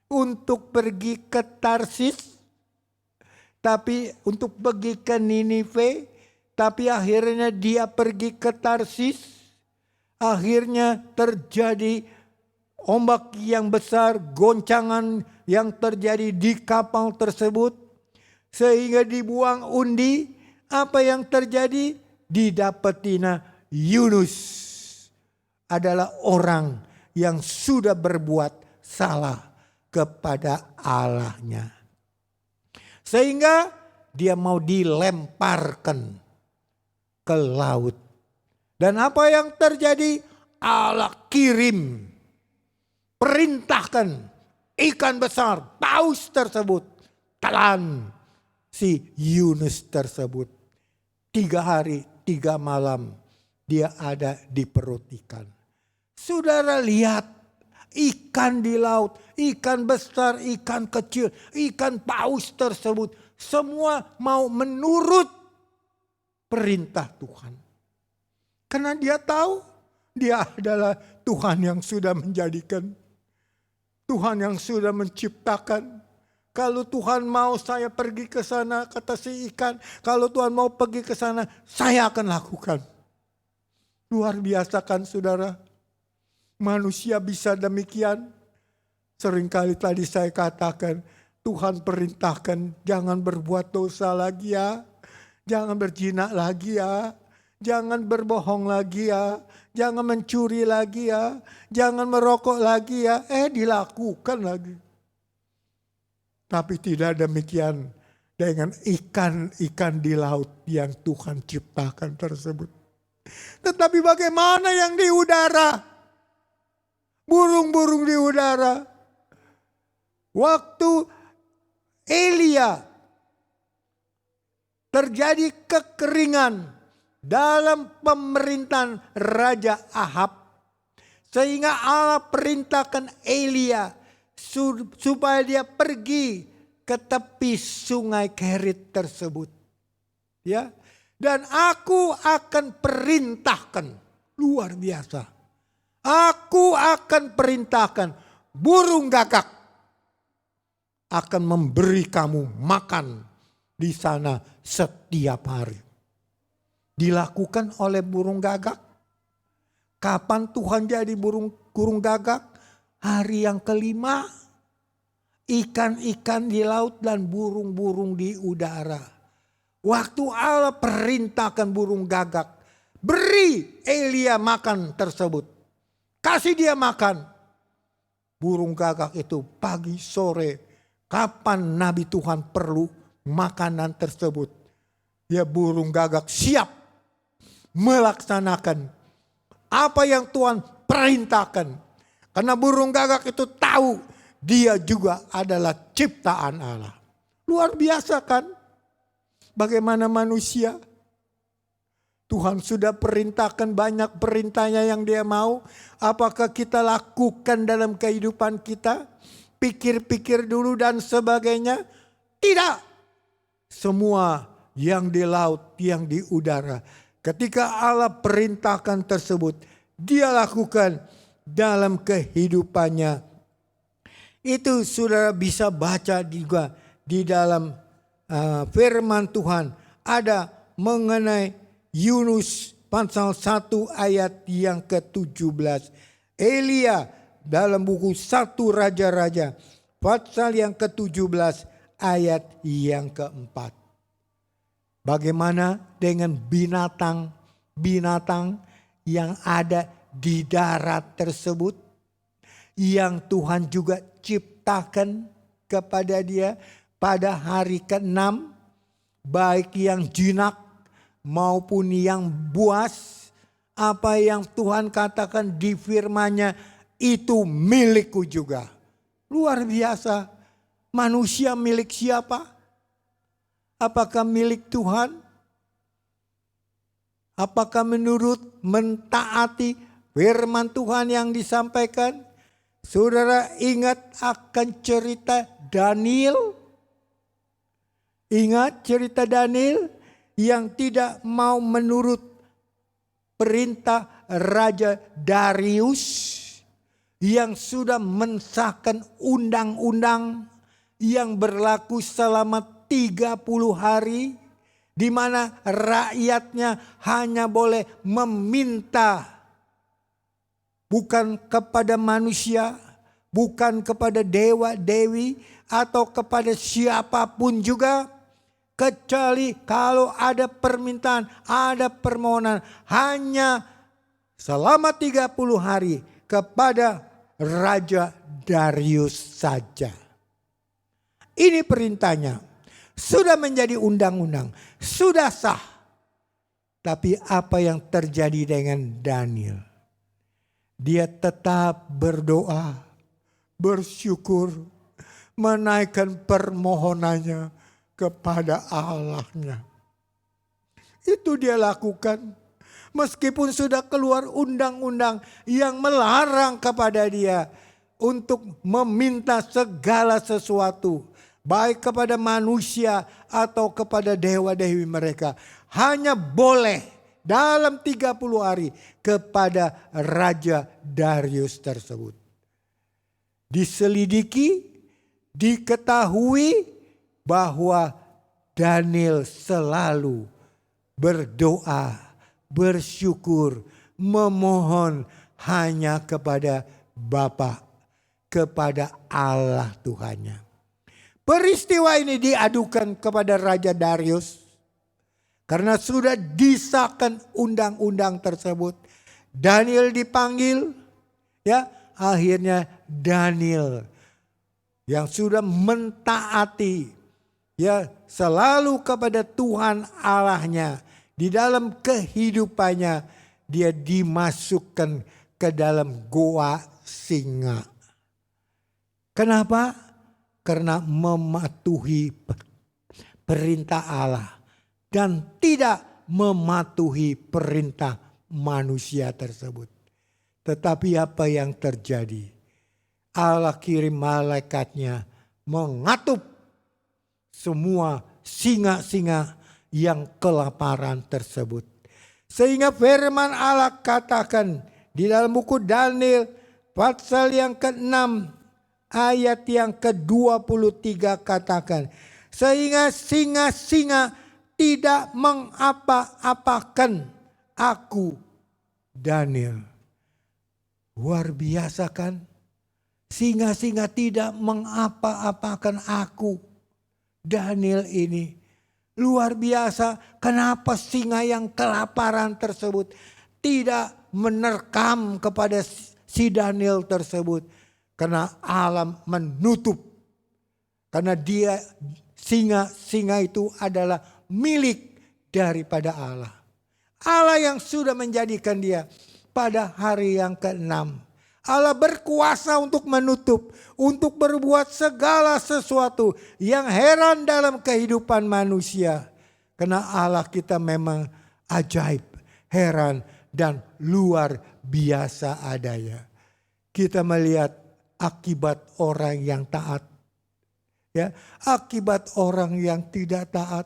untuk pergi ke Tarsis, tapi untuk pergi ke Ninive, tapi akhirnya dia pergi ke Tarsis. Akhirnya terjadi ombak yang besar, goncangan yang terjadi di kapal tersebut. Sehingga dibuang undi. Apa yang terjadi? Didapetina Yunus adalah orang yang sudah berbuat salah kepada Allahnya. Sehingga dia mau dilemparkan ke laut. Dan apa yang terjadi? Allah kirim, perintahkan ikan besar, paus tersebut, telan si Yunus tersebut. 3 hari, 3 malam dia ada di perut ikan. Saudara lihat ikan di laut, ikan besar, ikan kecil, ikan paus tersebut. Semua mau menurut perintah Tuhan. Karena dia tahu dia adalah Tuhan yang sudah menjadikan. Tuhan yang sudah menciptakan. Kalau Tuhan mau saya pergi ke sana, kata si ikan. Kalau Tuhan mau pergi ke sana, saya akan lakukan. Luar biasa kan saudara. Manusia bisa demikian. Seringkali tadi saya katakan, Tuhan perintahkan jangan berbuat dosa lagi ya. Jangan berzina lagi ya. Jangan berbohong lagi ya. Jangan mencuri lagi ya. Jangan merokok lagi ya. Dilakukan lagi. Tapi tidak demikian dengan ikan-ikan di laut yang Tuhan ciptakan tersebut. Tetapi bagaimana yang di udara? Burung-burung di udara. Waktu Elia terjadi kekeringan dalam pemerintahan Raja Ahab. Sehingga Allah perintahkan Elia supaya dia pergi ke tepi sungai Kerit tersebut. Ya. Dan aku akan perintahkan, luar biasa. Aku akan perintahkan burung gagak akan memberi kamu makan di sana setiap hari. Dilakukan oleh burung gagak. Kapan Tuhan jadi burung gagak? Hari yang kelima. Ikan-ikan di laut dan burung-burung di udara. Waktu Allah perintahkan burung gagak, beri Elia makan tersebut. Kasih dia makan. Burung gagak itu pagi sore, kapan Nabi Tuhan perlu makanan tersebut. Ya, burung gagak siap melaksanakan apa yang Tuhan perintahkan. Karena burung gagak itu tahu dia juga adalah ciptaan Allah. Luar biasa kan? Bagaimana manusia? Tuhan sudah perintahkan banyak perintahnya yang dia mau. Apakah kita lakukan dalam kehidupan kita? Pikir-pikir dulu dan sebagainya? Tidak. Semua yang di laut, yang di udara. Ketika Allah perintahkan tersebut, dia lakukan dalam kehidupannya. Itu saudara bisa baca juga di dalam firman Tuhan. Ada mengenai Yunus pasal 1 ayat yang ke-17. Elia dalam buku 1 Raja-Raja pasal yang ke-17 ayat yang ke-4. Bagaimana dengan binatang-binatang yang ada di darat tersebut, yang Tuhan juga ciptakan kepada dia pada hari ke-6, baik yang jinak maupun yang buas. Apa yang Tuhan katakan di firman-Nya itu milikku juga. Luar biasa. Manusia milik siapa? Apakah milik Tuhan? Apakah menurut mentaati firman Tuhan yang disampaikan? Saudara ingat akan cerita Daniel? Ingat cerita Daniel yang tidak mau menurut perintah Raja Darius yang sudah mensahkan undang-undang yang berlaku selama 30 hari, di mana rakyatnya hanya boleh meminta, bukan kepada manusia, bukan kepada dewa-dewi atau kepada siapapun juga, kecuali kalau ada permintaan, ada permohonan, hanya selama 30 hari kepada Raja Darius saja. Ini perintahnya. Sudah menjadi undang-undang. Sudah sah. Tapi apa yang terjadi dengan Daniel? Dia tetap berdoa, bersyukur, menaikkan permohonannya kepada Allahnya. Itu dia lakukan. Meskipun sudah keluar undang-undang yang melarang kepada dia untuk meminta segala sesuatu, baik kepada manusia atau kepada dewa-dewi mereka, hanya boleh dalam 30 hari kepada Raja Darius tersebut. Diselidiki, diketahui bahwa Daniel selalu berdoa, bersyukur, memohon hanya kepada Bapa, kepada Allah Tuhannya. Peristiwa ini diadukan kepada Raja Darius karena sudah disahkan undang-undang tersebut. Daniel dipanggil, ya, akhirnya Daniel yang sudah mentaati, ya, selalu kepada Tuhan Allahnya, di dalam kehidupannya dia dimasukkan ke dalam goa singa. Kenapa? Karena mematuhi perintah Allah dan tidak mematuhi perintah manusia tersebut. Tetapi apa yang terjadi? Allah kirim malaikatnya mengatup semua singa-singa yang kelaparan tersebut. Sehingga firman Allah katakan di dalam buku Daniel pasal yang ke-6 ayat yang ke-23 katakan, sehingga singa-singa tidak mengapa-apakan aku, Daniel. Luar biasa kan? Singa-singa tidak mengapa-apakan aku, Daniel ini. Luar biasa, kenapa singa yang kelaparan tersebut tidak menerkam kepada si Daniel tersebut? Karena alam menutup. Karena dia, singa itu adalah milik daripada Allah. Allah yang sudah menjadikan dia pada hari yang ke-6. Allah berkuasa untuk menutup, untuk berbuat segala sesuatu yang heran dalam kehidupan manusia. Karena Allah kita memang ajaib, heran, dan luar biasa adanya. Kita melihat akibat orang yang taat, ya, akibat orang yang tidak taat.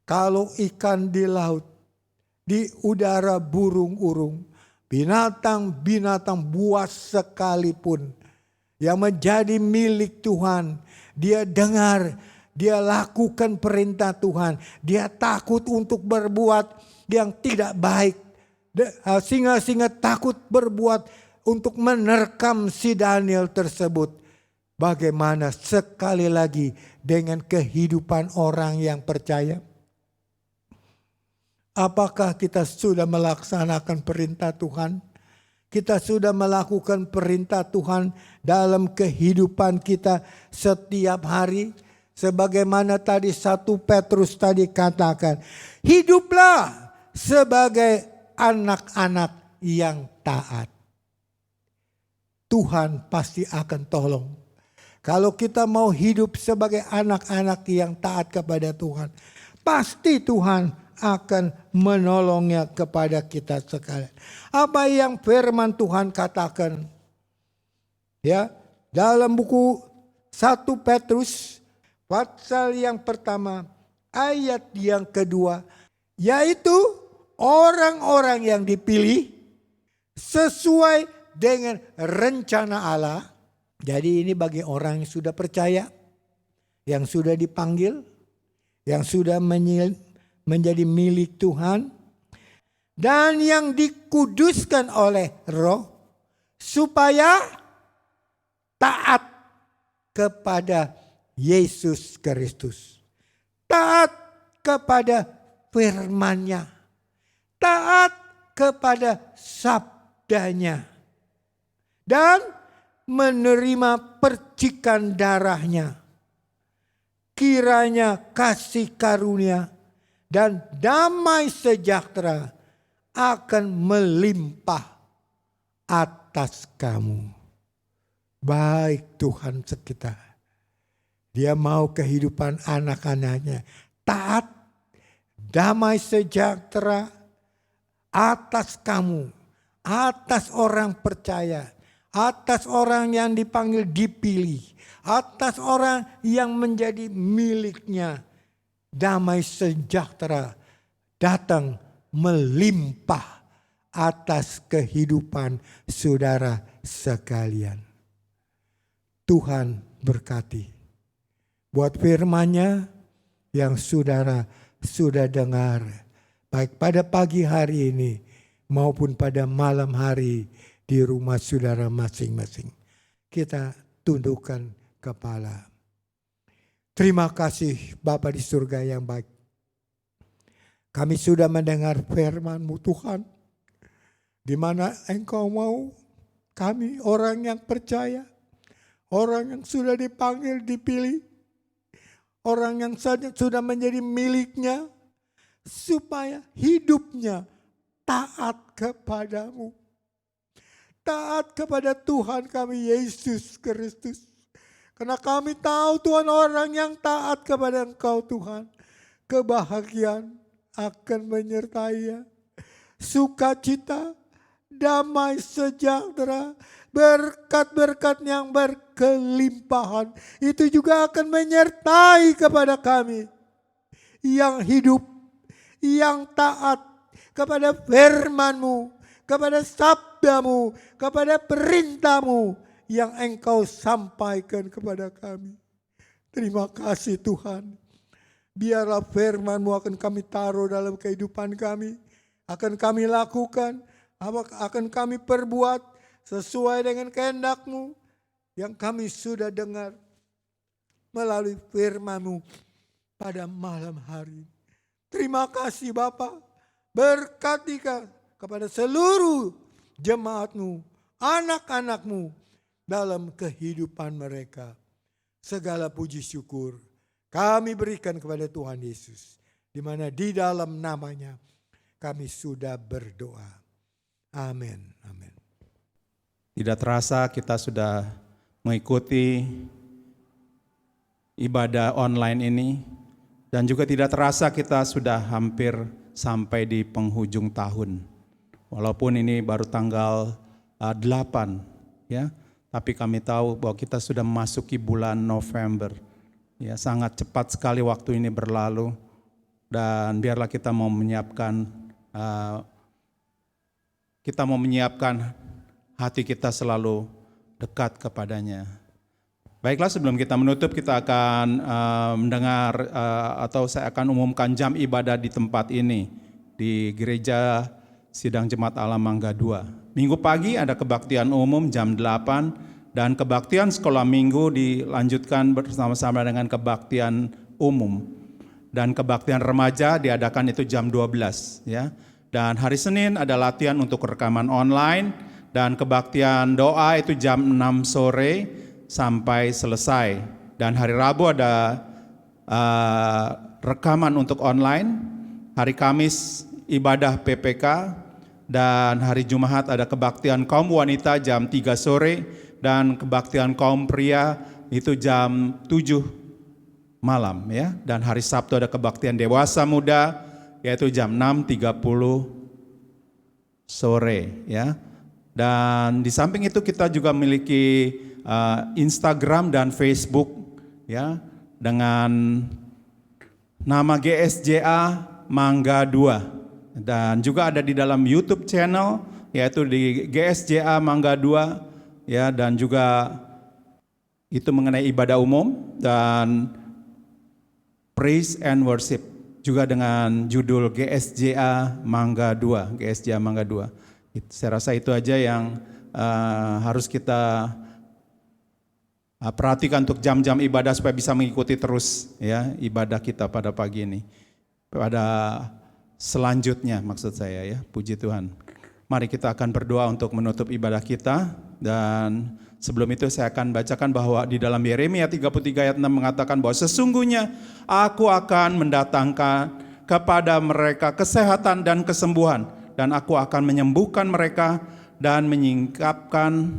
Kalau ikan di laut, di udara burung-urung, binatang-binatang buas sekalipun yang menjadi milik Tuhan, dia dengar, dia lakukan perintah Tuhan, dia takut untuk berbuat yang tidak baik. Singa-singa takut berbuat untuk menerkam si Daniel tersebut. Bagaimana sekali lagi dengan kehidupan orang yang percaya? Apakah kita sudah melaksanakan perintah Tuhan? Kita sudah melakukan perintah Tuhan dalam kehidupan kita setiap hari. Sebagaimana tadi 1 Petrus tadi katakan, hiduplah sebagai anak-anak yang taat. Tuhan pasti akan tolong. Kalau kita mau hidup sebagai anak-anak yang taat kepada Tuhan, pasti Tuhan akan menolongnya kepada kita sekalian. Apa yang firman Tuhan katakan? Ya, dalam buku 1 Petrus pasal yang pertama ayat yang kedua, yaitu orang-orang yang dipilih sesuai dengan rencana Allah. Jadi ini bagi orang yang sudah percaya, yang sudah dipanggil, yang sudah menjadi milik Tuhan, dan yang dikuduskan oleh Roh supaya taat kepada Yesus Kristus, taat kepada firman-Nya, taat kepada sabdanya, dan menerima percikan darah-Nya. Kiranya kasih karunia dan damai sejahtera akan melimpah atas kamu. Baik Tuhan sekitar. Dia mau kehidupan anak-anaknya taat, damai sejahtera atas kamu, atas orang percaya, atas orang yang dipanggil dipilih, atas orang yang menjadi miliknya. Damai sejahtera datang melimpah atas kehidupan saudara sekalian. Tuhan berkati. Buat firman-Nya yang saudara sudah dengar, baik pada pagi hari ini maupun pada malam hari di rumah saudara masing-masing. Kita tundukkan kepala. Terima kasih Bapa di surga yang baik. Kami sudah mendengar firman-Mu Tuhan, di mana Engkau mau kami orang yang percaya, orang yang sudah dipanggil, dipilih, orang yang sudah menjadi milik-Nya, supaya hidupnya taat kepadamu. Taat kepada Tuhan kami Yesus Kristus. Karena kami tahu Tuhan, orang yang taat kepada Engkau Tuhan, kebahagiaan akan menyertai-nya. Sukacita, damai sejahtera, berkat-berkat yang berkelimpahan itu juga akan menyertai kepada kami yang hidup, yang taat kepada firman-Mu, kepada sabda-Mu, kepada perintah-Mu yang Engkau sampaikan kepada kami. Terima kasih Tuhan. Biarlah firman-Mu akan kami taruh dalam kehidupan kami, akan kami lakukan, akan kami perbuat sesuai dengan kehendak-Mu yang kami sudah dengar melalui firman-Mu pada malam hari. Terima kasih Bapa. Berkati kepada seluruh jemaat-Mu, anak-anak-Mu dalam kehidupan mereka. Segala puji syukur kami berikan kepada Tuhan Yesus, di mana di dalam namanya kami sudah berdoa. Amin. Amin. Tidak terasa kita sudah mengikuti ibadah online ini, dan juga tidak terasa kita sudah hampir sampai di penghujung tahun. Walaupun ini baru tanggal 8 ya, tapi kami tahu bahwa kita sudah memasuki bulan November. Ya, sangat cepat sekali waktu ini berlalu, dan biarlah kita mau menyiapkan hati kita selalu dekat kepadanya. Baiklah, sebelum kita menutup, kita akan mendengar atau saya akan umumkan jam ibadah di tempat ini, di Gereja Sidang Jemaat Allah Mangga 2. Minggu pagi ada kebaktian umum jam 8, dan kebaktian sekolah minggu dilanjutkan bersama-sama dengan kebaktian umum. Dan kebaktian remaja diadakan itu jam 12. Ya. Dan hari Senin ada latihan untuk rekaman online, dan kebaktian doa itu jam 6 sore sampai selesai. Dan hari Rabu ada rekaman untuk online. Hari Kamis ibadah PPK, dan hari Jumat ada kebaktian kaum wanita jam 3 sore, dan kebaktian kaum pria itu jam 7 malam ya. Dan hari Sabtu ada kebaktian dewasa muda yaitu jam 6.30 sore ya. Dan di samping itu kita juga memiliki Instagram dan Facebook ya, dengan nama GSJA Mangga 2, dan juga ada di dalam YouTube channel yaitu di GSJA Mangga 2 ya, dan juga itu mengenai ibadah umum dan praise and worship juga dengan judul GSJA Mangga 2, GSJA Mangga 2. Saya rasa itu aja yang harus kita perhatikan untuk jam-jam ibadah supaya bisa mengikuti terus ya ibadah kita pada pagi ini. Pada selanjutnya maksud saya ya, puji Tuhan. Mari kita akan berdoa untuk menutup ibadah kita, dan sebelum itu saya akan bacakan bahwa di dalam Yeremia 33 ayat 6 mengatakan bahwa sesungguhnya aku akan mendatangkan kepada mereka kesehatan dan kesembuhan, dan aku akan menyembuhkan mereka dan menyingkapkan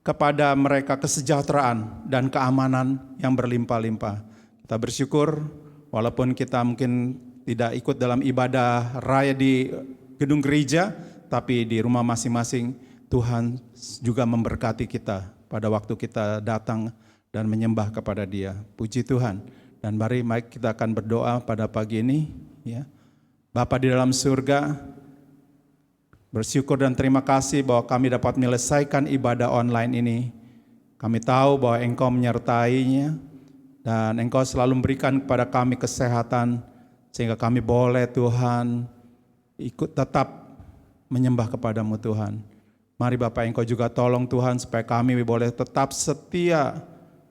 kepada mereka kesejahteraan dan keamanan yang berlimpah-limpah. Kita bersyukur walaupun kita mungkin tidak ikut dalam ibadah raya di gedung gereja, tapi di rumah masing-masing Tuhan juga memberkati kita pada waktu kita datang dan menyembah kepada Dia. Puji Tuhan. Dan mari kita akan berdoa pada pagi ini ya. Bapa di dalam surga, bersyukur dan terima kasih bahwa kami dapat menyelesaikan ibadah online ini. Kami tahu bahwa Engkau menyertainya, dan Engkau selalu memberikan kepada kami kesehatan, sehingga kami boleh Tuhan ikut tetap menyembah kepadamu Tuhan. Mari Bapak, Engkau juga tolong Tuhan supaya kami boleh tetap setia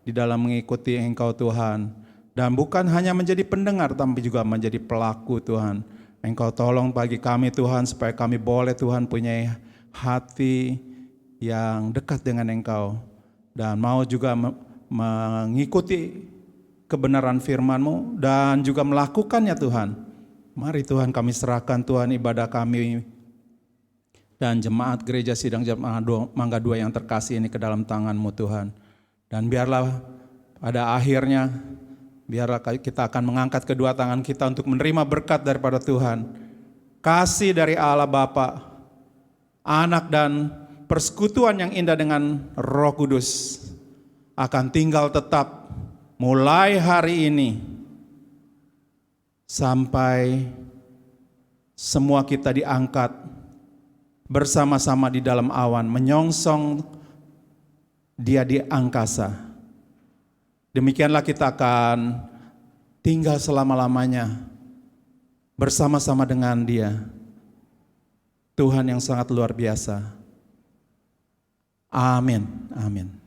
di dalam mengikuti Engkau Tuhan. Dan bukan hanya menjadi pendengar, tapi juga menjadi pelaku Tuhan. Engkau tolong bagi kami Tuhan supaya kami boleh Tuhan punya hati yang dekat dengan Engkau. Dan mau juga mengikuti kebenaran firman-Mu dan juga melakukannya Tuhan. Mari Tuhan kami serahkan Tuhan ibadah kami dan jemaat gereja Sidang Jemaat Mangga 2 yang terkasih ini ke dalam tangan-Mu Tuhan. Dan biarlah pada akhirnya, biarlah kita akan mengangkat kedua tangan kita untuk menerima berkat daripada Tuhan. Kasih dari Allah Bapa, Anak dan persekutuan yang indah dengan Roh Kudus akan tinggal tetap mulai hari ini sampai semua kita diangkat bersama-sama di dalam awan, menyongsong Dia di angkasa. Demikianlah kita akan tinggal selama-lamanya bersama-sama dengan Dia. Tuhan yang sangat luar biasa. Amin. Amin.